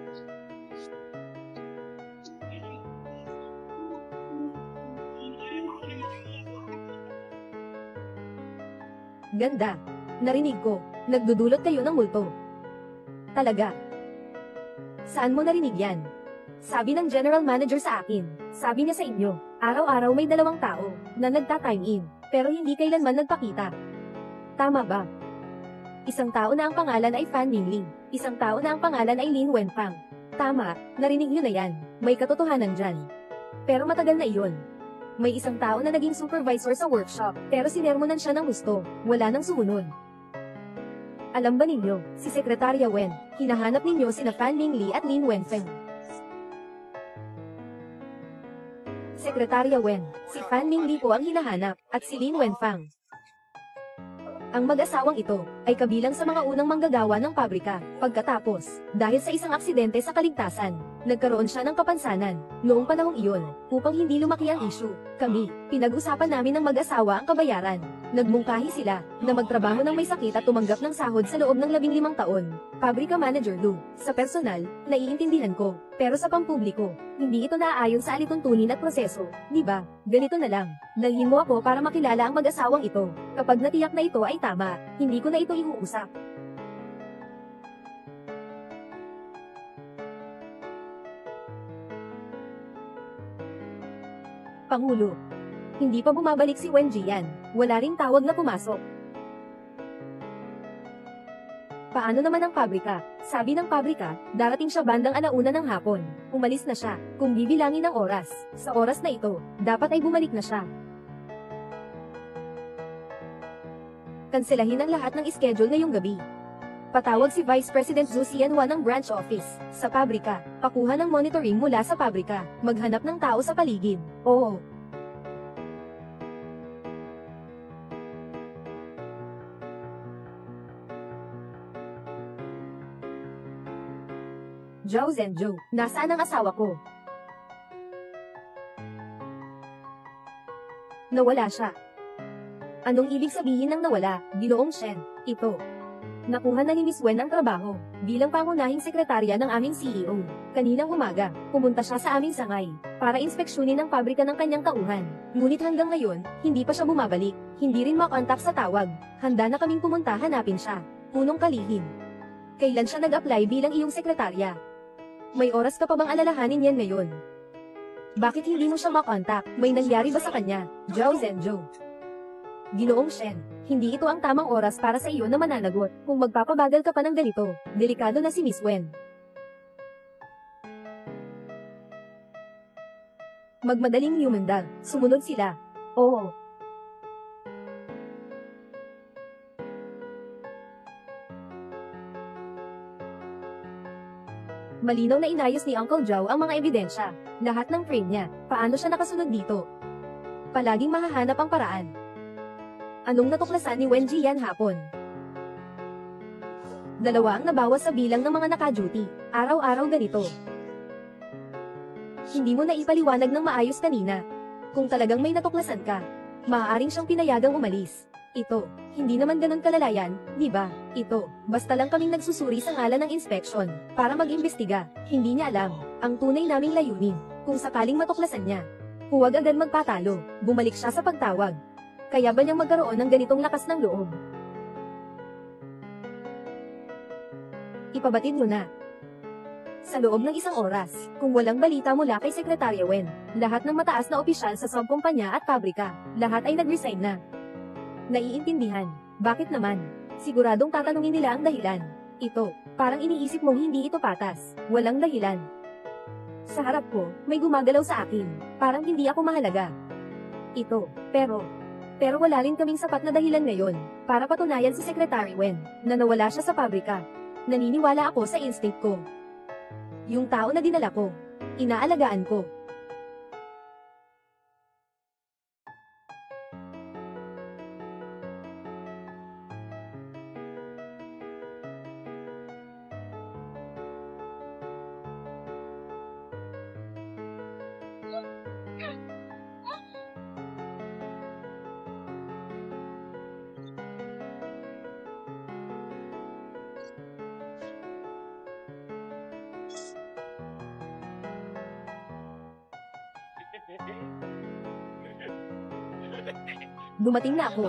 Speaker 2: Ganda. Narinig ko, nagdudulot kayo ng multo. Talaga? Saan mo narinig yan? Sabi ng general manager sa akin, sabi niya sa inyo, araw-araw may 2 tao, na nagta-time in, pero hindi kailanman nagpakita. Tama ba? Isang tao na ang pangalan ay Fan Mingling. Isang tao na ang pangalan ay Lin Wenfang. Tama, narinig niyo na yan. May katotohanan dyan. Pero matagal na iyon. May isang tao na naging supervisor sa workshop, pero sinermonan siya ng gusto. Wala nang sumunod. Alam ba ninyo, si Sekretarya Wen, hinahanap ninyo sina Fan Mingli at Lin Wenfeng. Sekretarya Wen, si Fan Mingli po ang hinahanap, at si Lin Wenfang. Ang mag-asawang ito ay kabilang sa mga unang manggagawa ng pabrika. Pagkatapos, dahil sa isang aksidente sa kaligtasan, Nagkaroon siya ng kapansanan noong panahong iyon upang hindi lumaki ang issue. Kami, pinag-usapan namin ng mag-asawa ang kabayaran. Nagmungkahi sila na magtrabaho ng may sakit at tumanggap ng sahod sa loob ng 15 taon. Pabrika Manager Lou, sa personal, naiintindihan ko. Pero sa pampubliko, hindi ito naaayon sa alituntunin at proseso, di ba? Ganito na lang, dalhin mo ako para makilala ang mag-asawang ito. Kapag natiyak na ito ay tama, hindi ko na ito iuusap. Pangulo. Hindi pa bumabalik si Wen Jian. Wala ring tawag na pumasok. Paano naman ang pabrika? Sabi ng pabrika, darating siya bandang 1:00 ng hapon. Umalis na siya. Kung bibilangin ang oras, sa oras na ito, dapat ay bumalik na siya. Kanselahin ang lahat ng schedule ngayong gabi. Patawag si Vice President Zhu Xianhua ng branch office sa pabrika. Pakuha ng monitoring mula sa pabrika. Maghanap ng tao sa paligid. Oo. Zhao Zhenzhou, nasaan ang asawa ko? Nawala siya. Anong ibig sabihin ng nawala, Ginoong Shen? Ito. Nakuha na ni Miss Wen ang trabaho bilang pangunahing sekretarya ng aming CEO. Kaninang umaga, pumunta siya sa aming sangay para inspeksyonin ang pabrika ng kanyang tauhan. Ngunit hanggang ngayon, hindi pa siya bumabalik. Hindi rin makontak sa tawag. Handa na kaming pumunta hanapin siya. Punong kalihim. Kailan siya nag-apply bilang iyong sekretarya? May oras ka pa bang alalahanin yan ngayon? Bakit hindi mo siya makontak? May nangyari ba sa kanya? Zhao Zhenzhou. Ginoong Shen, hindi ito ang tamang oras para sa iyo na mananagot. Kung magpapabagal ka pa ng ganito, delikado na si Miss Wen. Magmadaling yumandag, sumunod sila. Oo. Malinaw na inayos ni Uncle Zhao ang mga ebidensya. Lahat ng frame niya. Paano siya nakasunod dito? Palaging mahahanap ang paraan. Anong natuklasan ni Wen Jian hapon? 2 ang nabawas sa bilang ng mga naka-duty. Araw-araw ganito. Hindi mo na ipaliwanag ng maayos kanina. Kung talagang may natuklasan ka, maaaring siyang pinayagang umalis. Ito, hindi naman ganun kalalayan, di ba? Ito, basta lang kaming nagsusuri sa ngalan ng inspection, para mag-imbestiga. Hindi niya alam, ang tunay naming layunin, kung sakaling matuklasan niya. Huwag agad magpatalo, bumalik siya sa pagtawag. Kaya ba niyang magkaroon ng ganitong lakas ng loob? Ipabatid mo na. Sa loob ng 1 oras, kung walang balita mula kay Sekretarya Wen, lahat ng mataas na opisyal sa subkumpanya at pabrika, lahat ay nag-resign na. Naiintindihan. Bakit naman? Siguradong tatanungin nila ang dahilan. Ito, parang iniisip mong hindi ito patas. Walang dahilan. Sa harap ko, may gumagalaw sa akin. Parang hindi ako mahalaga. Ito, pero wala rin kaming sapat na dahilan ngayon para patunayan si Secretary Wen na nawala siya sa pabrika. Naniniwala ako sa instinct ko. Yung tao na dinala ko, inaalagaan ko. Dumating na ako.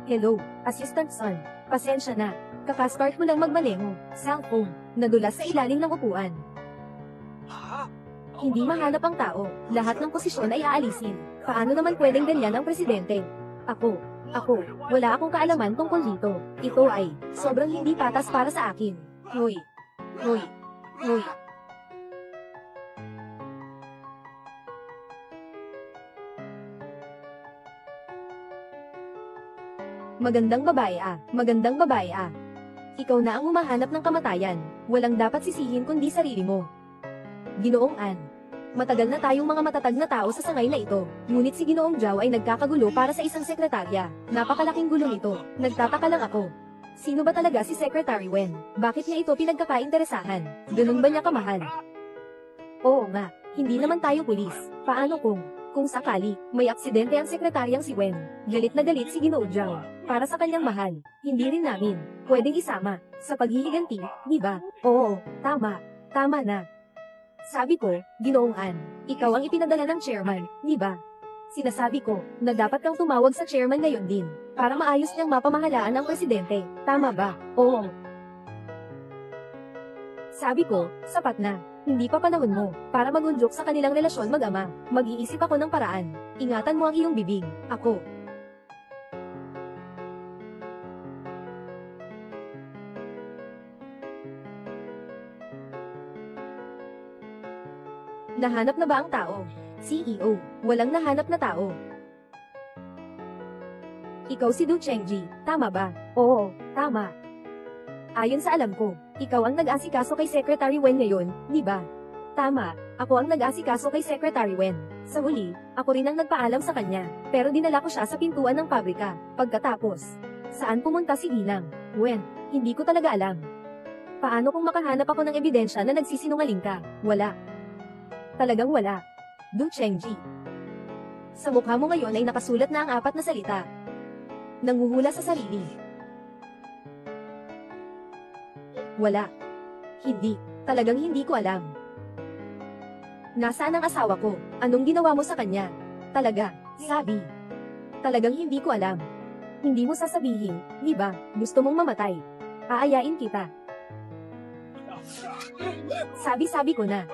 Speaker 2: Hello, Assistant Son. Pasensya na. Kakastart mo lang magmaneho. Cellphone. Nadulas sa ilalim ng upuan. Hindi mahanap ang tao. Lahat ng posisyon ay aalisin. Paano naman pwedeng ganyan ang presidente? Ako, wala akong kaalaman tungkol dito. Ito ay, sobrang hindi patas para sa akin. Hoy. Magandang babae ah, magandang babae ah. Ikaw na ang humahanap ng kamatayan, walang dapat sisihin kundi sarili mo. Ginoong Ann. Matagal na tayong mga matatag na tao sa sangay na ito, ngunit si Ginoong Zhao ay nagkakagulo para sa isang sekretarya. Napakalaking gulo nito, nagtataka lang ako. Sino ba talaga si Secretary Wen? Bakit niya ito pinagkakainteresahan? Ganun ba niya kamahal? Oo nga, hindi naman tayo pulis. Paano kung sakali, may aksidente ang sekretaryang si Wen? Galit na galit si Ginoo Zhao. Para sa kanyang mahal, hindi rin namin pwedeng isama sa paghihiganti, di ba? Oo, tama. Tama na. Sabi ko, Ginoong Ann, ikaw ang ipinadala ng chairman, di ba? Sinasabi ko, na dapat kang tumawag sa chairman ngayon din, para maayos niyang mapamahalaan ang presidente. Tama ba? Oo. Sabi ko, sapat na. Hindi pa panahon mo, para magunjok sa kanilang relasyon mag-ama. Mag-iisip ako ng paraan. Ingatan mo ang iyong bibig. Ako. Nahanap na ba ang tao? CEO, walang nahanap na tao. Ikaw si Du Chengji, tama ba? Oo, tama. Ayon sa alam ko, ikaw ang nag-asikaso kay Secretary Wen ngayon, di ba? Tama, ako ang nag-asikaso kay Secretary Wen. Sa huli, ako rin ang nagpaalam sa kanya, pero dinala ko siya sa pintuan ng pabrika. Pagkatapos, saan pumunta si Ginang? Wen, hindi ko talaga alam. Paano kung makahanap ako ng ebidensya na nagsisinungaling ka? Wala. Talagang wala. Du Chengji. Sa mukha mo ngayon ay nakasulat na ang 4 na salita. Nanguhula sa sarili. Wala. Hindi. Talagang hindi ko alam. Nasaan ang asawa ko? Anong ginawa mo sa kanya? Talaga, sabi. Talagang hindi ko alam. Hindi mo sasabihin, di ba? Gusto mong mamatay. Aayain kita. Sabi ko na.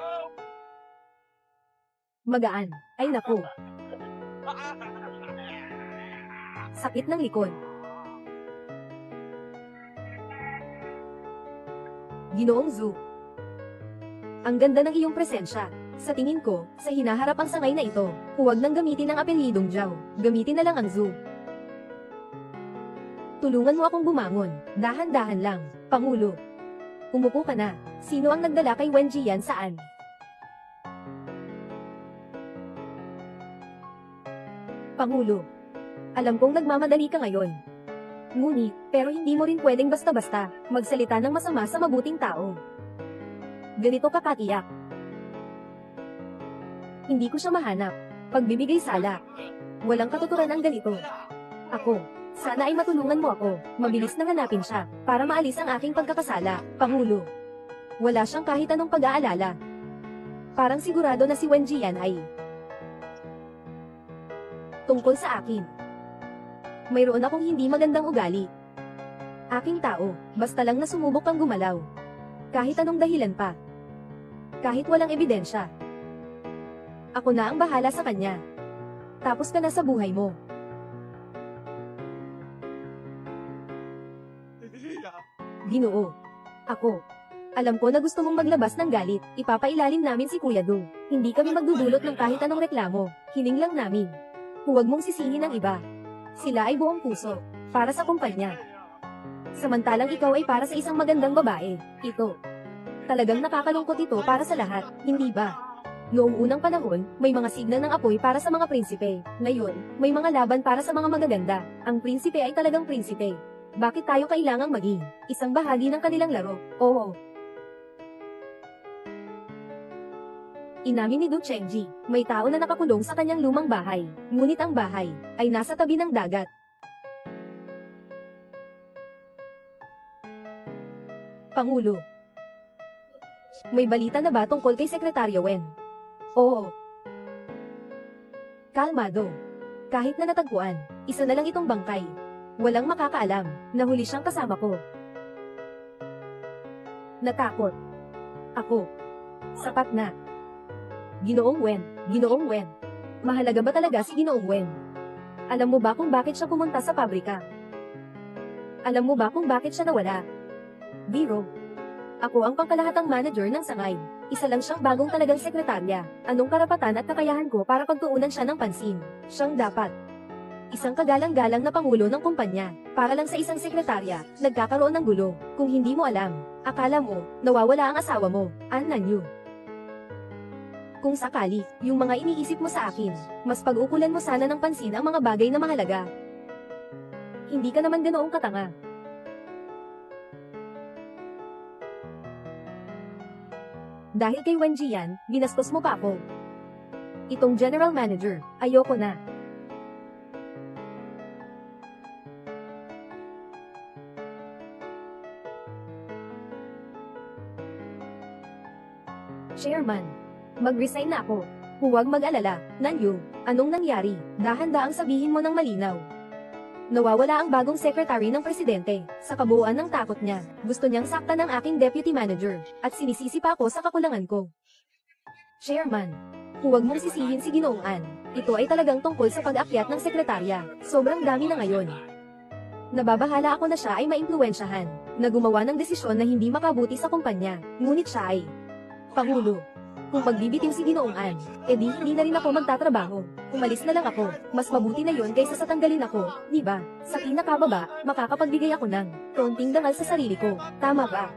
Speaker 2: Magaan. Ay naku. Sakit ng likod. Ginoong Zhu. Ang ganda ng iyong presensya. Sa tingin ko, sa hinaharap ang sangay na ito, huwag nang gamitin ang apelyidong Zhao. Gamitin na lang ang Zhu. Tulungan mo akong bumangon. Dahan-dahan lang, Pangulo. Umupo ka na. Sino ang nagdala kay Wen Jian saan? Pangulo. Alam kong nagmamadali ka ngayon. Ngunit, pero hindi mo rin pwedeng basta-basta magsalita ng masama sa mabuting tao. Ganito ka katiyak. Hindi ko siya mahanap. Pagbibigay sala. Walang katuturan ang ganito. Ako. Sana ay matulungan mo ako. Mabilis na hanapin siya, para maalis ang aking pagkakasala, Pangulo. Wala siyang kahit anong pag-aalala. Parang sigurado na si Wen Jian ay tungkol sa akin. Mayroon akong hindi magandang ugali. Aking tao, basta lang na sumubok kang gumalaw. Kahit anong dahilan pa. Kahit walang ebidensya. Ako na ang bahala sa kanya. Tapos ka na sa buhay mo. Ginoo. Ako. Alam ko na gusto mong maglabas ng galit. Ipapailalim namin si Kuya Du. Hindi kami magdudulot ng kahit anong reklamo. Hiling lang namin. Huwag mong sisihin ang iba. Sila ay buong puso. Para sa kumpanya. Samantalang ikaw ay para sa isang magandang babae. Ito. Talagang nakakalungkot ito para sa lahat, hindi ba? Noong unang panahon, may mga signal ng apoy para sa mga prinsipe. Ngayon, may mga laban para sa mga magaganda. Ang prinsipe ay talagang prinsipe. Bakit tayo kailangang maging isang bahagi ng kanilang laro? Oo. Inamin ni Du Chengji, may tao na nakakulong sa kanyang lumang bahay. Ngunit ang bahay ay nasa tabi ng dagat. Pangulo. May balita na ba tungkol kay Sekretaryo Wen? Oo. Kalmado. Kahit na natagpuan, isa na lang itong bangkay. Walang makakaalam, nahuli siyang kasama ko. Natakot. Ako. Sapat na. Ginoong Wen, Ginoong Wen. Mahalaga ba talaga si Ginoong Wen? Alam mo ba kung bakit siya pumunta sa pabrika? Alam mo ba kung bakit siya nawala? Biro. Ako ang pangkalahatang manager ng sangay. Isa lang siyang bagong talagang sekretarya. Anong karapatan at kakayahan ko para pagtuunan siya ng pansin? Siyang dapat Isang kagalang-galang na pangulo ng kumpanya, para lang sa isang sekretarya, nagkakaroon ng gulo. Kung hindi mo alam, akala mo, nawawala ang asawa mo, An Nanyu. Kung sakali, yung mga iniisip mo sa akin, mas pag-ukulan mo sana ng pansin ang mga bagay na mahalaga. Hindi ka naman ganoong katanga. Dahil kay Wen Jian, binastos mo pa ako. Itong general manager, ayoko na. Chairman, mag-resign na ako. Huwag mag-alala, Nanyu, anong nangyari? Dahan-daang sabihin mo ng malinaw. Nawawala ang bagong secretary ng presidente. Sa kabuuan ng takot niya, gusto niyang saktan ng aking deputy manager, at sinisisi pa ako sa kakulangan ko. Chairman, huwag mong sisihin si Ginoong An. Ito ay talagang tungkol sa pag-akyat ng sekretarya. Sobrang dami na ngayon. Nababahala ako na siya ay maimpluwensyahan, na gumawa ng desisyon na hindi makabuti sa kumpanya, ngunit siya ay Pangulo. Kung magbibitiw si Ginoong An, edi hindi na rin ako magtatrabaho. Umalis na lang ako, mas mabuti na yon kaysa sa tanggalin ako, di ba? Sa pinakababa, makakapagbigay ako ng kaunting dangal sa sarili ko. Tama ba?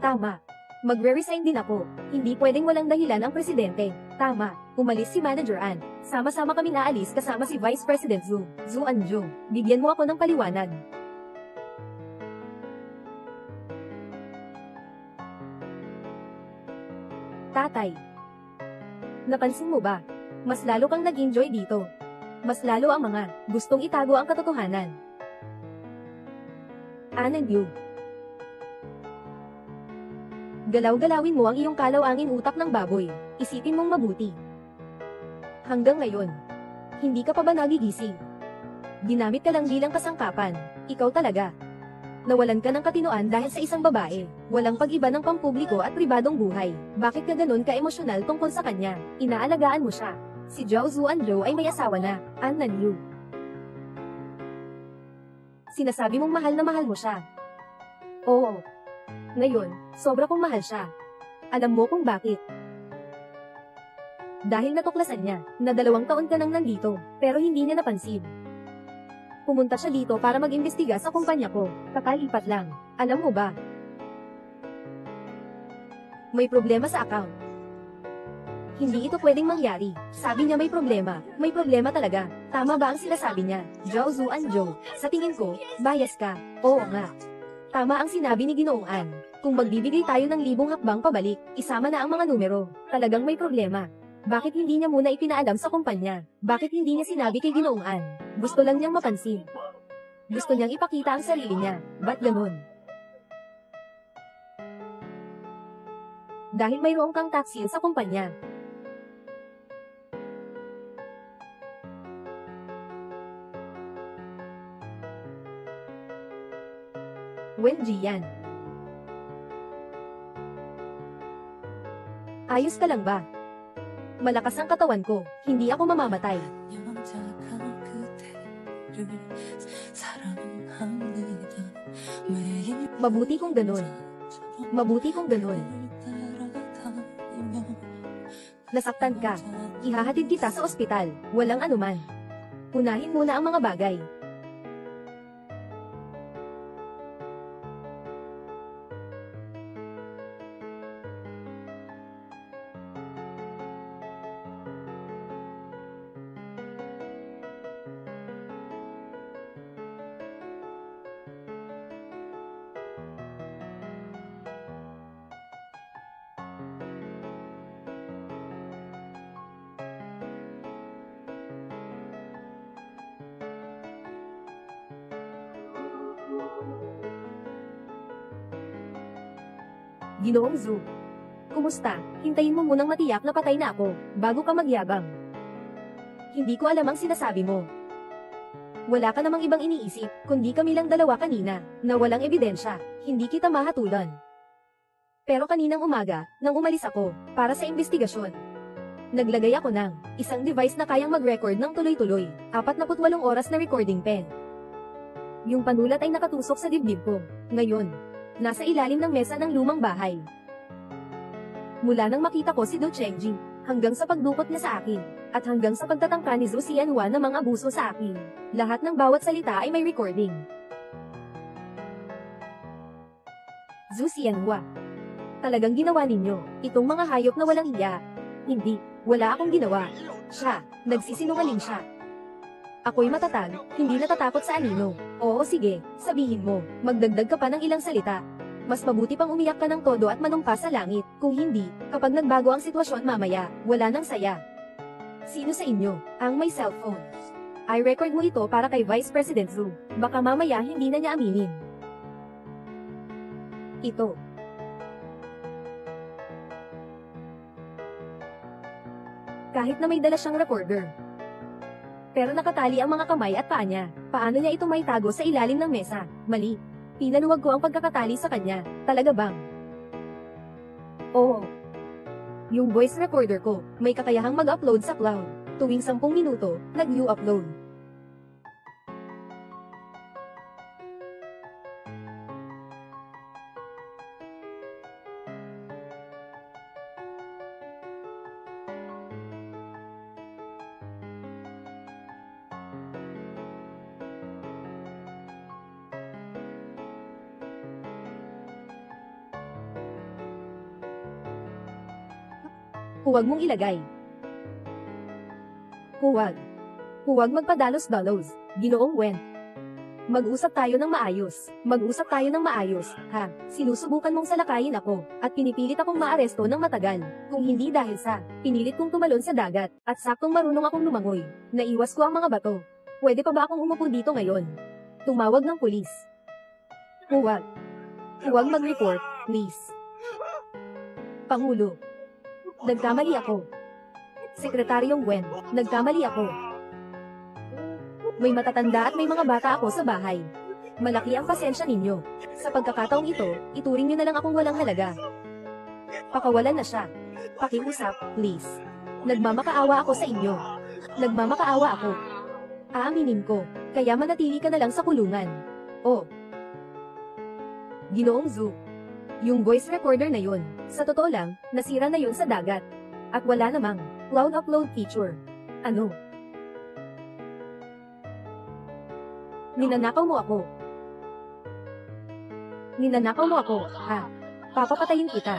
Speaker 2: Tama. Magre-resign din ako. Hindi pwedeng walang dahilan ang presidente. Tama. Umalis si Manager An. Sama-sama kaming aalis kasama si Vice President Zhu Anjo. Bigyan mo ako ng paliwanag. Tatay. Napansin mo ba? Mas lalo kang nag-enjoy dito. Mas lalo ang mga gustong itago ang katotohanan. Anandyu. Galaw-galawin mo ang iyong kalaw-angin utak ng baboy. Isipin mong mabuti. Hanggang ngayon, hindi ka pa ba nagigising? Ginamit ka lang bilang kasangkapan. Ikaw talaga. Nawalan ka ng katinoan dahil sa isang babae. Walang pag-iba ng pampubliko at pribadong buhay. Bakit ka ganun ka-emosyonal tungkol sa kanya? Inaalagaan mo siya. Si Zhao Zuanzhou ay may asawa na, An Nanyu. Sinasabi mong mahal mo siya. Oo. Ngayon, sobra kong mahal siya. Alam mo kung bakit? Dahil natuklasan niya, na 2 taon ka nang nandito, pero hindi niya napansin. Pumunta siya dito para mag-imbestiga sa kumpanya ko, kakalipat lang. Alam mo ba? May problema sa account. Hindi ito pwedeng mangyari. Sabi niya may problema talaga. Tama ba ang sinasabi niya? Zhao Zuanzhou, sa tingin ko, bias ka. Oo nga. Tama ang sinabi ni Ginoong An. Kung magbibigay tayo ng 1,000 hakbang pabalik, isama na ang mga numero. Talagang may problema. Bakit hindi niya muna ipinaalam sa kumpanya? Bakit hindi niya sinabi kay Ginoong An? Gusto lang niyang mapansin. Gusto niyang ipakita ang sarili niya. Ba't ganun? Dahil mayroong kang taksil sa kumpanya. Wen Jian. Ayos ka lang ba? Malakas ang katawan ko, hindi ako mamamatay. Mabuti kung ganun. Mabuti kung ganun. Nasaktan ka. Ihahatid kita sa ospital, walang anuman. Unahin muna ang mga bagay. Ginoong Zhu. Kumusta? Hintayin mo munang matiyak na patay na ako, bago ka magyabang. Hindi ko alam ang sinasabi mo. Wala ka namang ibang iniisip, kundi kami lang 2 kanina, na walang ebidensya, hindi kita mahatulan. Pero kaninang umaga, nang umalis ako, para sa investigasyon, naglagay ako ng isang device na kayang mag-record ng tuloy-tuloy, 48 oras na recording pen. Yung panulat ay nakatusok sa dibdib ko. Ngayon, nasa ilalim ng mesa ng lumang bahay. Mula nang makita ko si Do Chengji, hanggang sa pagdukot niya sa akin, At hanggang sa pagtatangka ni Zhu Xianhua na mga abuso sa akin. Lahat ng bawat salita ay may recording. Zhu Xianhua. Talagang ginawa ninyo, itong mga hayop na walang iya. Hindi, wala akong ginawa. Siya, nagsisinungaling siya. Ako'y matatag, hindi natatakot sa anino. Oo sige, sabihin mo, magdagdag ka pa ng ilang salita. Mas mabuti pang umiyak ka ng todo at manumpa sa langit, kung hindi, kapag nagbago ang sitwasyon mamaya, wala nang saya. Sino sa inyo, ang may cellphone? I-record mo ito para kay Vice President Zhu, baka mamaya hindi na niya aminin. Ito. Kahit na may dala siyang recorder. Pero nakatali ang mga kamay at paa niya. Paano niya ito may tago sa ilalim ng mesa? Mali. Pinaluwag ko ang pagkakatali sa kanya. Talaga bang? Oo. Yung voice recorder ko, may kakayahang mag-upload sa cloud. Tuwing 10 minuto, nag-new upload. Huwag mong ilagay. Huwag. Huwag magpadalos-dalos, Ginoong Wen. Mag-usap tayo ng maayos. Mag-usap tayo ng maayos, ha? Sinusubukan mong salakayin ako, at pinipilit akong maaresto ng matagal. Kung hindi dahil sa, pinilit kong tumalon sa dagat, at saktong marunong akong lumangoy. Naiwas ko ang mga bato. Pwede pa ba akong umupo dito ngayon? Tumawag ng pulis. Huwag. Huwag mag-report, please. Pangulo. Nagkamali ako. Sekretaryong Wen, nagkamali ako. May matatanda at may mga bata ako sa bahay. Malaki ang pasensya ninyo. Sa pagkakataong ito, ituring niyo na lang akong walang halaga. Pakawalan na siya. Pakiusap, please. Nagmamakaawa ako sa inyo. Nagmamakaawa ako. Aaminin ko, kaya manatili ka na lang sa kulungan. Oh. Ginoong Zhu. Yung voice recorder na yun, sa totoo lang, nasira na yun sa dagat. At wala namang cloud upload feature. Ano? Ninanakaw mo ako. Ninanakaw mo ako, ha? Papapatayin kita.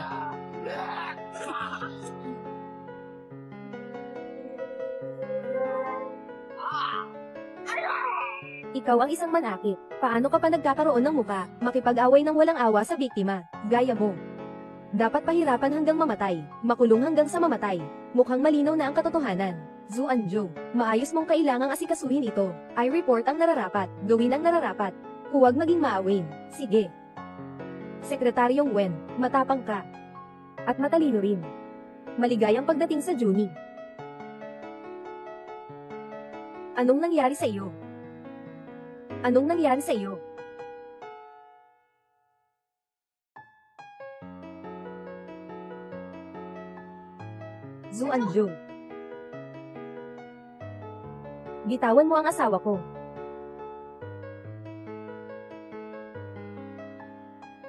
Speaker 2: Ikaw ang isang manakit. Paano ka pa nagkakaroon ng muka, makipag-away ng walang awa sa biktima, gaya mo? Dapat pahirapan hanggang mamatay, makulong hanggang sa mamatay. Mukhang malinaw na ang katotohanan. Zhu Anzhou, maayos mong kailangang asikasuhin ito. I report ang nararapat, gawin ang nararapat. Huwag maging maawin. Sige. Sekretaryong Wen, matapang ka. At matalino rin. Maligayang pagdating sa Juni. Anong nangyari sa iyo? Anong nangyari sa iyo? Zhu Anzhou. Bitawan mo ang asawa ko.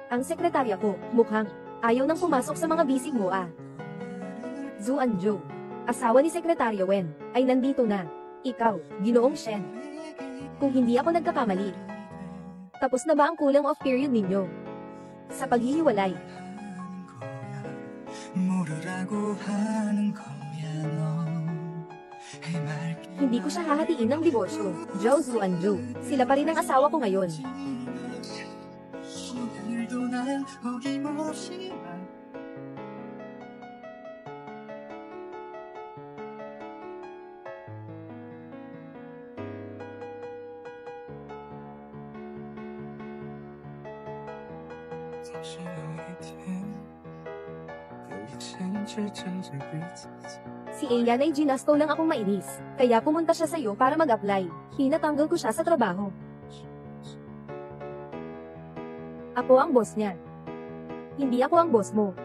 Speaker 2: Ang sekretarya ko, mukhang, ayaw nang pumasok sa mga bisig mo ah. Zhu Anzhou. Asawa ni Sekretarya Wen, ay nandito na. Ikaw, Ginoong Shen. Kung hindi ako nagkakamali. Tapos na ba ang kulang off period ninyo? Sa paghihiwalay. Hindi ko siya hahatiin ng diborsyo. Zhou Zhu Anzhou. Sila pa rin ang asawa ko ngayon. Si Ayan ay ginasto lang akong mainis, kaya pumunta siya sa'yo para mag-apply. Hinatanggal ko siya sa trabaho. Ako ang boss niya. Hindi ako ang boss mo.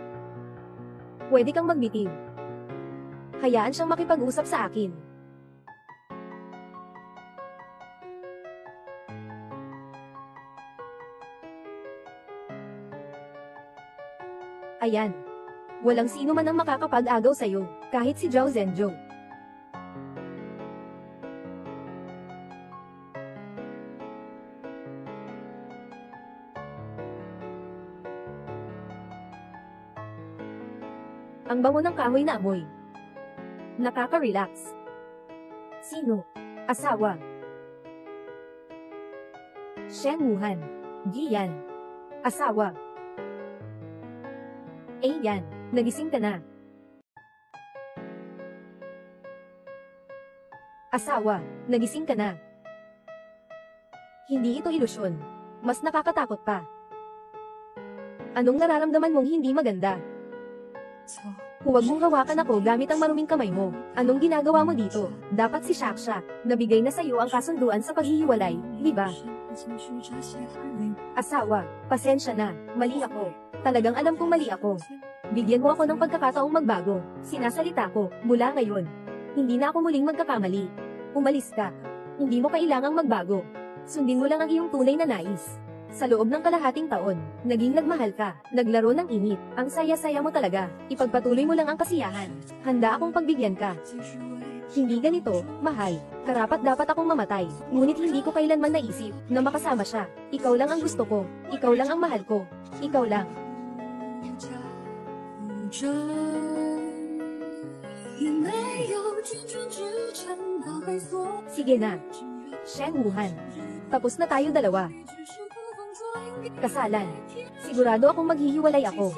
Speaker 2: Pwede kang magbitiw. Hayaan siyang makipag-usap sa akin. Ayan. Walang sino man ang makakapag-agaw sa'yo, kahit si Zhao Zhenzhou. Ang bango ng kahoy na amoy. Nakaka-relax. Sino? Asawa. Shen Wuhan. Gian. Asawa. Yan. Nagising ka na. Asawa. Nagising ka na. Hindi ito ilusyon. Mas nakakatakot pa. Anong nararamdaman mong hindi maganda? Huwag mong hawakan ako gamit ang maruming kamay mo. Anong ginagawa mo dito? Dapat si Shaksha. Nabigay na sa iyo ang kasunduan sa paghihiwalay, di ba? Asawa, pasensya na. Mali ako. Talagang alam kong mali ako. Bigyan mo ako ng pagkakataong magbago. Sinasalita ko, mula ngayon. Hindi na ako muling magkakamali. Umalis ka. Hindi mo kailangang magbago. Sundin mo lang ang iyong tunay na nais. Sa loob ng kalahating taon, naging nagmahal ka, naglaro ng init, ang saya-saya mo talaga, ipagpatuloy mo lang ang kasiyahan. Handa akong pagbigyan ka. Hindi ganito, mahal. Karapat dapat akong mamatay, ngunit hindi ko kailanman naisip na makasama siya. Ikaw lang ang gusto ko, ikaw lang ang mahal ko, ikaw lang. Sige na. Shen Wuhan. Tapos na tayo dalawa. Kasalan. Sigurado akong maghihiwalay ako.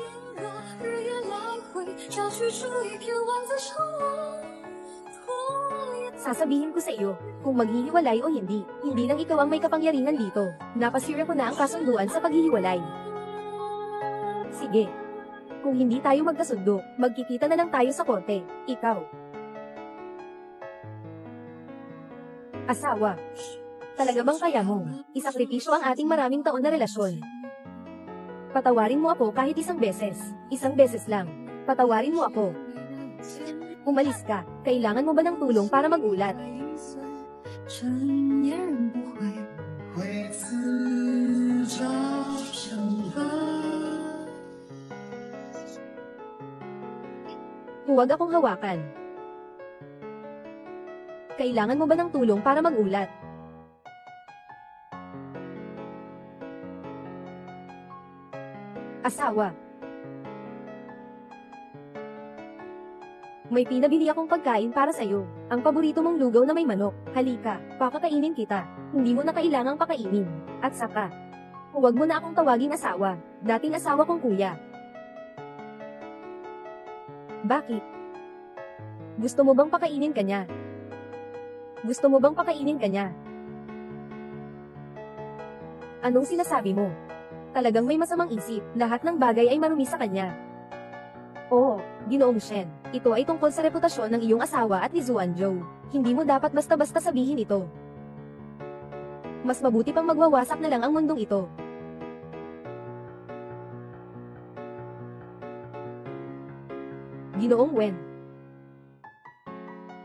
Speaker 2: Sasabihin ko sa iyo, kung maghihiwalay o hindi, hindi lang ikaw ang may kapangyarihan dito. Napasira ko na ang kasunduan sa paghihiwalay. Sige. Kung hindi tayo magkasundo, magkikita na lang tayo sa korte. Ikaw. Asawa. Talaga bang kaya mo? Isakripisyo ang ating maraming taon na relasyon. Patawarin mo ako kahit isang beses. Isang beses lang. Patawarin mo ako. Umalis ka. Kailangan mo ba ng tulong para magulat? Huwag akong hawakan. Kailangan mo ba ng tulong para magulat? Asawa. May pinabili akong pagkain para sa'yo. Ang paborito mong lugaw na may manok. Halika, pakakainin kita. Hindi mo na kailangang pakainin. At saka, huwag mo na akong tawaging asawa. Dating asawa kong kuya. Bakit? Gusto mo bang pakainin ka niya? Gusto mo bang pakainin ka niya? Anong sinasabi mo? Talagang may masamang isip, lahat ng bagay ay marumi sa kanya. Oo, Ginoong Shen, ito ay tungkol sa reputasyon ng iyong asawa at ni Zuanzhou. Hindi mo dapat basta-basta sabihin ito. Mas mabuti pang magwawasak na lang ang mundong ito. Ginoong Wen.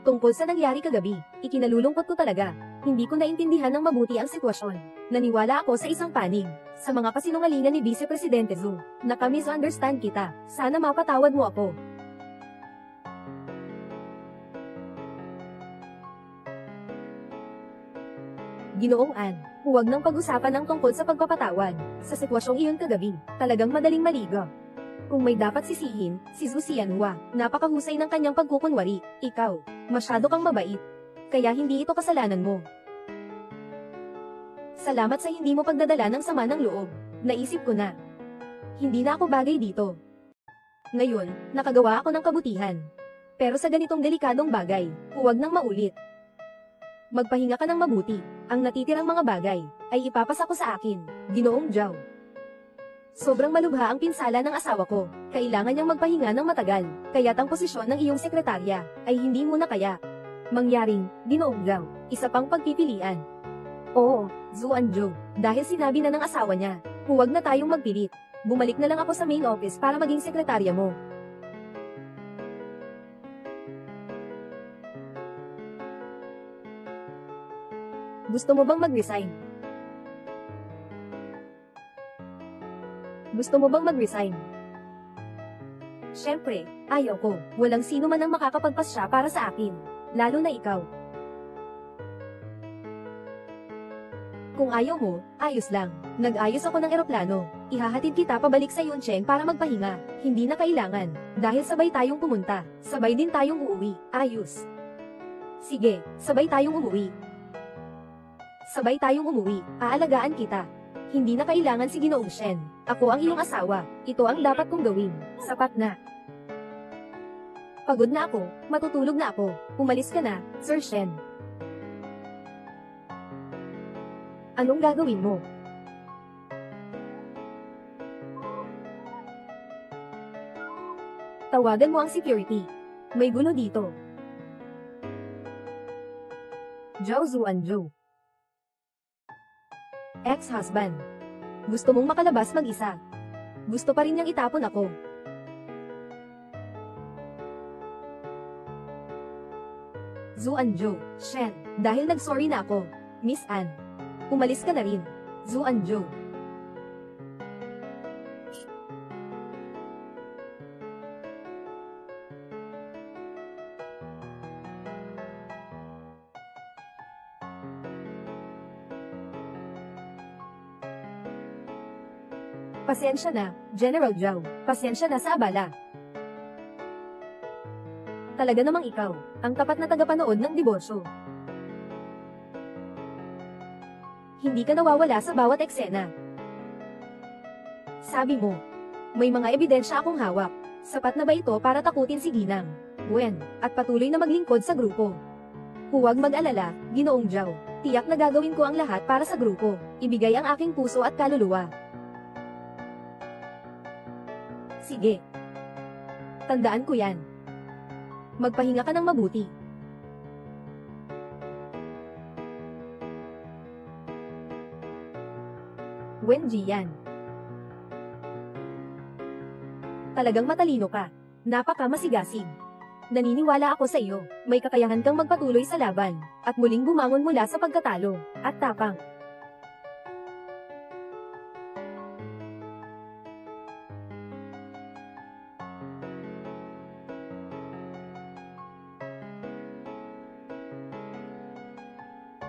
Speaker 2: Tungkol sa nangyari kagabi, ikinalulungkot ko talaga. Hindi ko naintindihan ng mabuti ang sitwasyon. Naniwala ako sa isang panig. Sa mga kasinungalingan ni Vice Presidente Zhu, naka-misunderstand kita. Sana mapatawad mo ako. Ginoong An, huwag nang pag-usapan ang tungkol sa pagpapatawad. Sa sitwasyong iyon kagabi, talagang madaling maligo. Kung may dapat sisihin, si Zhu Xianhua, napakahusay ng kanyang pagkukunwari. Ikaw, masyado kang mabait. Kaya hindi ito kasalanan mo. Salamat sa hindi mo pagdadala ng sama ng loob. Naisip ko na. Hindi na ako bagay dito. Ngayon, nakagawa ako ng kabutihan. Pero sa ganitong delikadong bagay, huwag nang maulit. Magpahinga ka ng mabuti. Ang natitirang mga bagay, ay ipapasa ko sa akin, Ginoong Zhao. Sobrang malubha ang pinsala ng asawa ko. Kailangan niyang magpahinga ng matagal. Kaya't ang posisyon ng iyong sekretarya, ay hindi mo na kaya. Mangyaring, Ginoong Zhao, isa pang pagpipilian. Oo, Zuanzhou, dahil sinabi na ng asawa niya, huwag na tayong magpilit. Bumalik na lang ako sa main office para maging sekretarya mo. Gusto mo bang mag-resign? Gusto mo bang mag-resign? Siyempre, ayaw ko. Walang sino man ang makakapagpasya para sa akin. Lalo na ikaw. Kung ayaw mo, ayos lang. Nag-ayos ako ng eroplano. Ihahatid kita pabalik sa Yuncheng para magpahinga. Hindi na kailangan. Dahil sabay tayong pumunta. Sabay din tayong uuwi. Ayos. Sige, sabay tayong umuwi. Sabay tayong umuwi. Aalagaan kita. Hindi na kailangan si Ginoong Shen. Ako ang iyong asawa. Ito ang dapat kong gawin. Sapat na. Pagod na ako. Matutulog na ako. Umalis ka na, Sir Shen. Anong gagawin mo? Tawagan mo ang security. May gulo dito. Zhao Zuanzhou. Ex-husband. Gusto mong makalabas mag-isa. Gusto pa rin niyang itapon ako. Zuanzhou, Shen, dahil nag-sorry na ako. Miss Anne. Umalis ka na rin. Zuanzhou. Pasensya na, General Zhao. Pasensya na sa abala. Talaga namang ikaw, ang tapat na tagapanood ng diborsyo. Hindi ka nawawala sa bawat eksena. Sabi mo, may mga ebidensya akong hawak. Sapat na ba ito para takutin si Ginang, Gwen, at patuloy na maglingkod sa grupo? Huwag mag-alala, Ginoong Zhao. Tiyak na gagawin ko ang lahat para sa grupo. Ibigay ang aking puso at kaluluwa. Sige. Tandaan ko yan. Magpahinga ka ng mabuti. Wen Jian. Talagang matalino ka. Napaka-masigasig. Naniniwala ako sa iyo. May kakayahan kang magpatuloy sa laban, at muling bumangon mula sa pagkatalo, at tapang.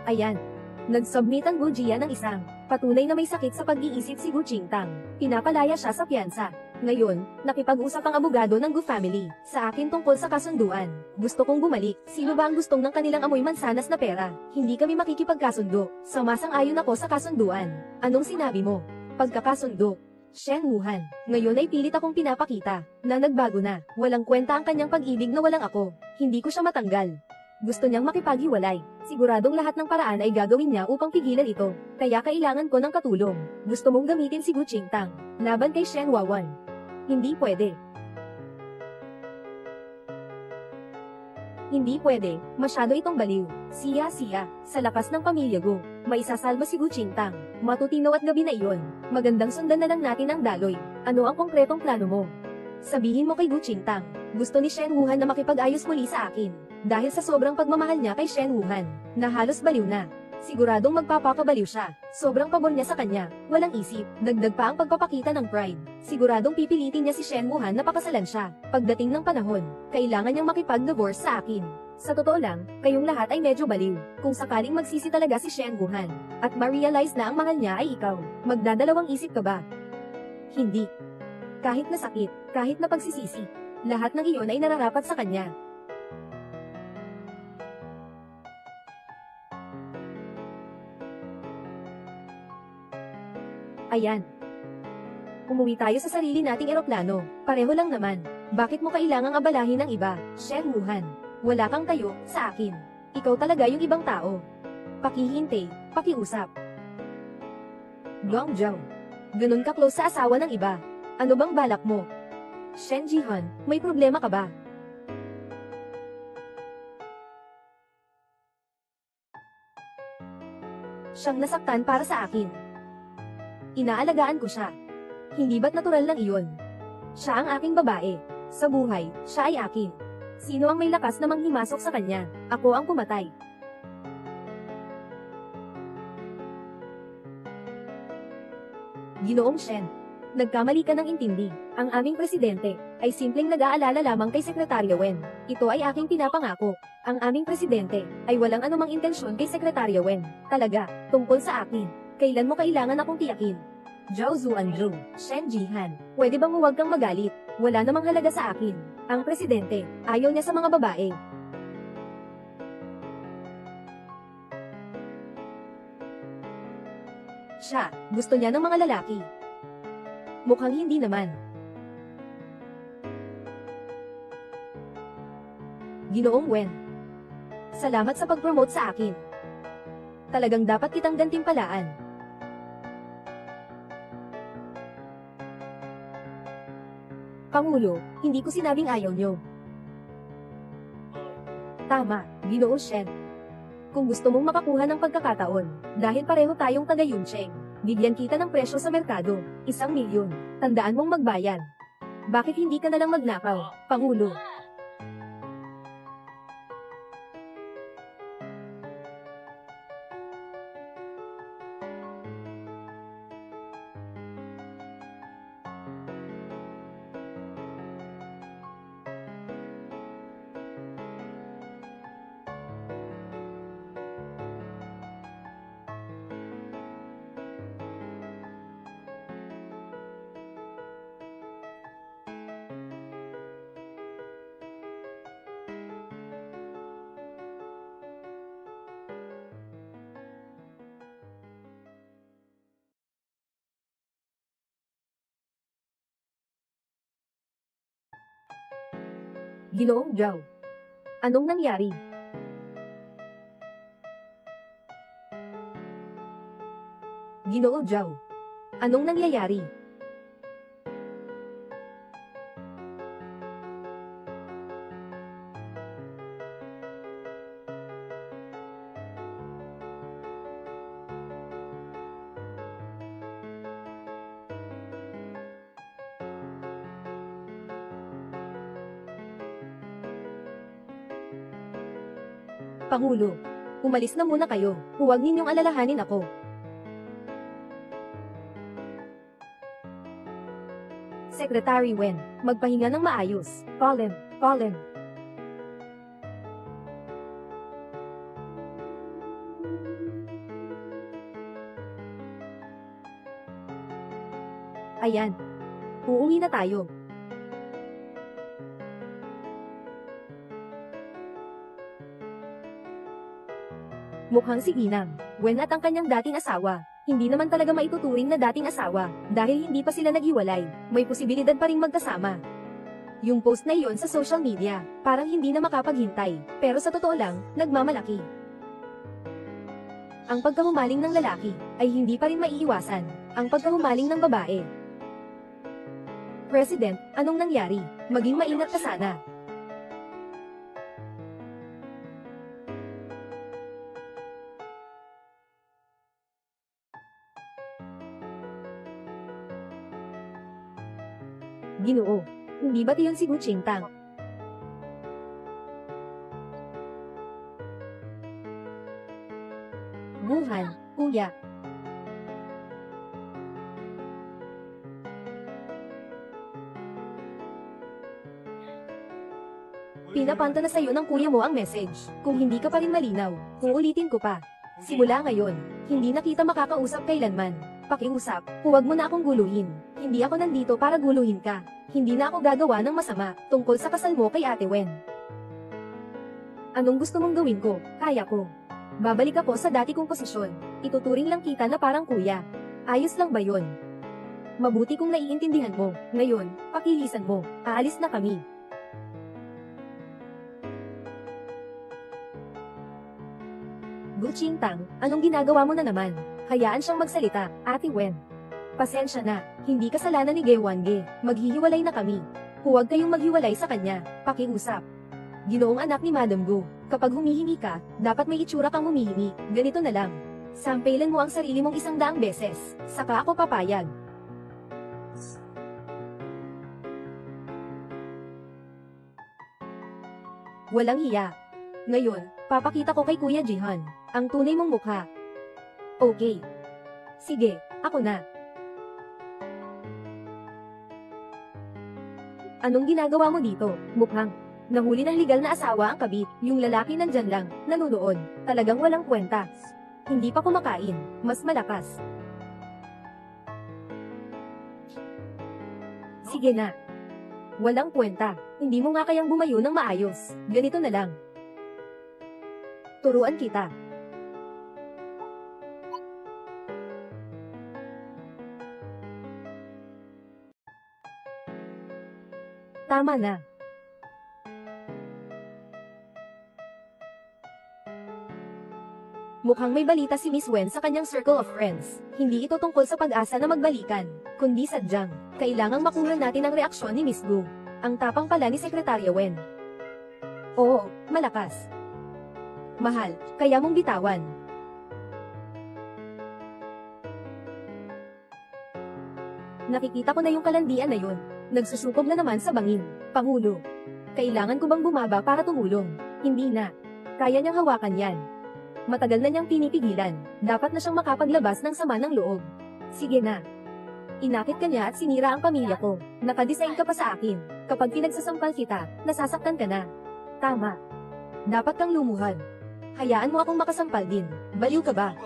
Speaker 2: Ayan. Nag-submit ang Gu Jia ng isang patunay na may sakit sa pag-iisip si Gu Qingtang. Pinapalaya siya sa piyansa. Ngayon, nakipag-usap ang abogado ng Gu family sa akin tungkol sa kasunduan. Gusto kong bumalik. Sino ba ang gustong ng kanilang amoy mansanas na pera? Hindi kami makikipagkasundo. Sumasang-ayon ako sa kasunduan. Anong sinabi mo? Pagkakasundo. Shen Wuhan. Ngayon ay pilit akong pinapakita na nagbago na. Walang kwenta ang kanyang pag-ibig na walang ako. Hindi ko siya matanggal. Gusto niyang makipaghiwalay. Siguradong lahat ng paraan ay gagawin niya upang pigilan ito. Kaya kailangan ko ng katulong. Gusto mong gamitin si Gu Qingtang laban kay Shen Wawan. Hindi pwede. Hindi pwede. Masyado itong baliw. Siya, sa lakas ng pamilya Gu, may isasalba si Gu Qingtang. Matutino at gabi na iyon. Magandang sundan na lang natin ang daloy. Ano ang konkretong plano mo? Sabihin mo kay Gu Qingtang, gusto ni Shen Wuhan na makipag-ayos muli sa akin. Dahil sa sobrang pagmamahal niya kay Shen Wuhan, na halos baliw na. Siguradong magpapakabaliw siya. Sobrang pabor niya sa kanya, walang isip. Dagdag pa ang pagpapakita ng pride. Siguradong pipilitin niya si Shen Wuhan na pakasalan siya. Pagdating ng panahon, kailangan niyang makipag-divorce sa akin. Sa totoo lang, kayong lahat ay medyo baliw. Kung sakaling magsisi talaga si Shen Wuhan, at ma-realize na ang mahal niya ay ikaw, magdadalawang isip ka ba? Hindi. Kahit na sakit, kahit na pagsisisi, lahat ng iyon ay nararapat sa kanya. Ayan. Umuwi tayo sa sarili nating eroplano. Pareho lang naman. Bakit mo kailangang abalahin ng iba, Shen Wuhan? Wala kang tayo sa akin. Ikaw talaga yung ibang tao. Pakihintay, pakiusap. Gong Zhao. Ganun ka close sa asawa ng iba. Ano bang balak mo? Shen Jihan, may problema ka ba? Siyang nasaktan para sa akin. Inaalagaan ko siya. Hindi ba't natural lang iyon? Siya ang aking babae. Sa buhay, siya ay akin. Sino ang may lakas na manghimasok sa kanya? Ako ang pumatay. Ginoong Shen, nagkamali ka ng intindi. Ang aming presidente ay simpleng nag-aalala lamang kay Sekretarya Wen. Ito ay aking pinapangako. Ang aming presidente ay walang anumang intensyon kay Sekretarya Wen. Talaga, tungkol sa akin. Kailan mo kailangan akong tiyakin? Zhao Zuandru, Shen Jihan, pwede bang huwag kang magalit? Wala namang halaga sa akin. Ang presidente, ayaw niya sa mga babae. Siya, gusto niya ng mga lalaki. Mukhang hindi naman. Ginoong Wen. Salamat sa pag-promote sa akin. Talagang dapat kitang gantimpalaan. Pangulo, hindi ko sinabing ayaw niyo. Tama, Ginoo Shen. Kung gusto mong makakuha ng pagkakataon, dahil pareho tayong taga-Yuncheng, bigyan kita ng presyo sa merkado, 1 milyon. Tandaan mong magbayan. Bakit hindi ka na lang magnakaw, Pangulo? Ginoong Zhao. Anong nangyari? Ginoo Zhao. Anong nangyayari? Pangulo, umalis na muna kayo. Huwag ninyong alalahanin ako. Secretary Wen, magpahinga ng maayos. Colin, Colin. Ayan. Uuwi na tayo. Mukhang si Ginang, Wen at ang kanyang dating asawa, hindi naman talaga maituturing na dating asawa, dahil hindi pa sila naghiwalay, may posibilidad pa ring magkasama. Yung post na iyon sa social media, parang hindi na makapaghintay, pero sa totoo lang, nagmamalaki. Ang pagkahumaling ng lalaki, ay hindi pa rin maiiwasan, ang pagkahumaling ng babae. President, anong nangyari? Maging maingat ka sana. Ginoo, hindi ba iyon si Gu Qingtang? Wuhan, kuya. Pinapanta na sa'yo ng kuya mo ang message. Kung hindi ka pa rin malinaw, uulitin ko pa. Simula ngayon, hindi na kita makakausap kailanman. Pakiusap, huwag mo na akong guluhin. Hindi ako nandito para guluhin ka. Hindi na ako gagawa ng masama tungkol sa kasal mo kay Ate Wen. Anong gusto mong gawin ko? Kaya ko. Babalik ako sa dati kong posisyon. Ituturing lang kita na parang kuya. Ayos lang ba yon? Mabuti kung naiintindihan mo. Ngayon, pakilisan mo. Aalis na kami. Gu Qingtang, anong ginagawa mo na naman? Hayaan siyang magsalita, Ate Wen. Pasensya na, hindi kasalanan ni Ge Wange. Maghihiwalay na kami. Huwag kayong maghiwalay sa kanya. Pakiusap. Ginoong anak ni Madam Gu, kapag humihingi ka, dapat may itsura kang humihingi. Ganito na lang. Sampelan mo ang sarili mong 100 beses. Saka ako papayag. Walang hiya. Ngayon, papakita ko kay Kuya Jihan, ang tunay mong mukha. Okay. Sige, ako na. Anong ginagawa mo dito? Mukhang Nahuli ng legal na asawa ang kabit, yung lalaki nandyan lang, nanunood, talagang walang kwenta. Hindi pa kumakain, mas malakas. Sige na. Walang kwenta, hindi mo nga kayang bumayo ng maayos, ganito na lang. Turuan kita. Tama na. Mukhang may balita si Miss Wen sa kanyang circle of friends. Hindi ito tungkol sa pag-asa na magbalikan, kundi sadyang, kailangang makuha natin ang reaksyon ni Miss Gu. Ang tapang pala ni Sekretarya Wen. Oo, malakas. Mahal, kaya mong bitawan. Nakikita ko na yung kalandian na yun. Nagsusukob na naman sa bangin. Pangulo. Kailangan ko bang bumaba para tumulong? Hindi na. Kaya niyang hawakan yan. Matagal na niyang pinipigilan. Dapat na siyang makapaglabas ng sama ng loob. Sige na. Inakit ka niya at sinira ang pamilya ko. Nakadesign ka pa sa akin. Kapag pinagsasampal kita, nasasaktan ka na. Tama. Dapat kang lumuhad. Hayaan mo akong makasampal din. Baliw ka ba?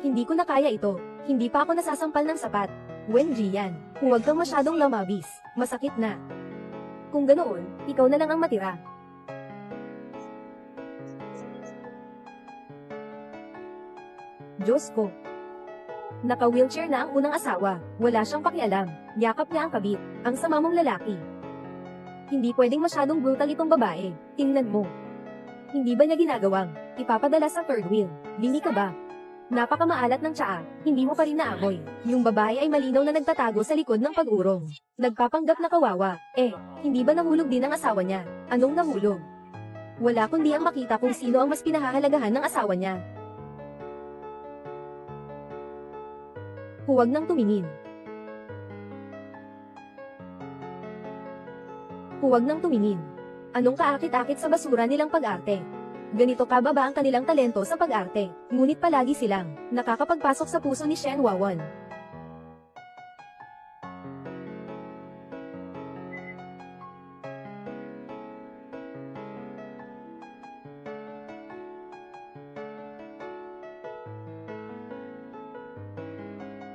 Speaker 2: Hindi ko na kaya ito. Hindi pa ako nasasampal ng sapat. Wen Jian, huwag kang masyadong lamabis. Masakit na. Kung ganoon, ikaw na lang ang matira. Diyos ko. Naka-wheelchair na ang unang asawa. Wala siyang pakialam. Yakap niya ang kabit. Ang sama mong lalaki. Hindi pwedeng masyadong brutal itong babae. Tingnan mo. Hindi ba niya ginagawang ipapadala sa third wheel? Bini ka ba? Napakamaalat ng tsaa, hindi mo pa rin naamoy. Yung babae ay malinaw na nagtatago sa likod ng pag-urong. Nagpapanggap na kawawa. Hindi ba nahulog din ang asawa niya? Anong nahulog? Wala kundi ang makita kung sino ang mas pinahahalagahan ng asawa niya. Huwag nang tumingin. Huwag nang tumingin. Anong kaakit-akit sa basura nilang pag-arte? Ganito kababa ang kanilang talento sa pag-arte, ngunit palagi silang nakakapagpasok sa puso ni Shen Wawan.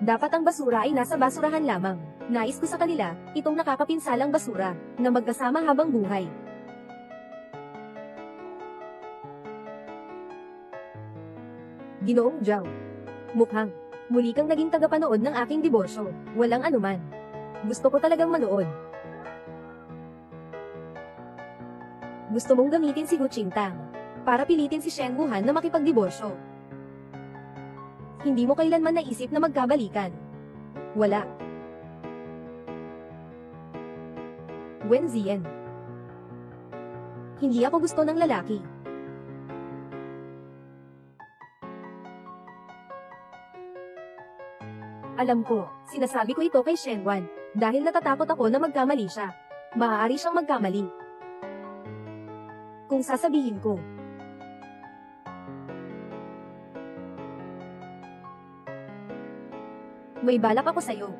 Speaker 2: Dapat ang basura ay nasa basurahan lamang. Nais ko sa kanila, itong nakakapinsalang basura, na magkasama habang buhay. Ginoong Zhao. Mukhang, muli kang naging tagapanood ng aking diborsyo. Walang anuman. Gusto ko talagang manood. Gusto mong gamitin si Gu Qingtang para pilitin si Shen Wuhan na makipagdiborsyo. Hindi mo kailanman naisip na magkabalikan. Wala. Wen Ziyan. Hindi ako gusto ng lalaki. Alam ko, sinasabi ko ito kay Shen Wan, dahil natatakot ako na magkamali siya. Maaari siyang magkamali. Kung sasabihin ko, may balak ako sa'yo.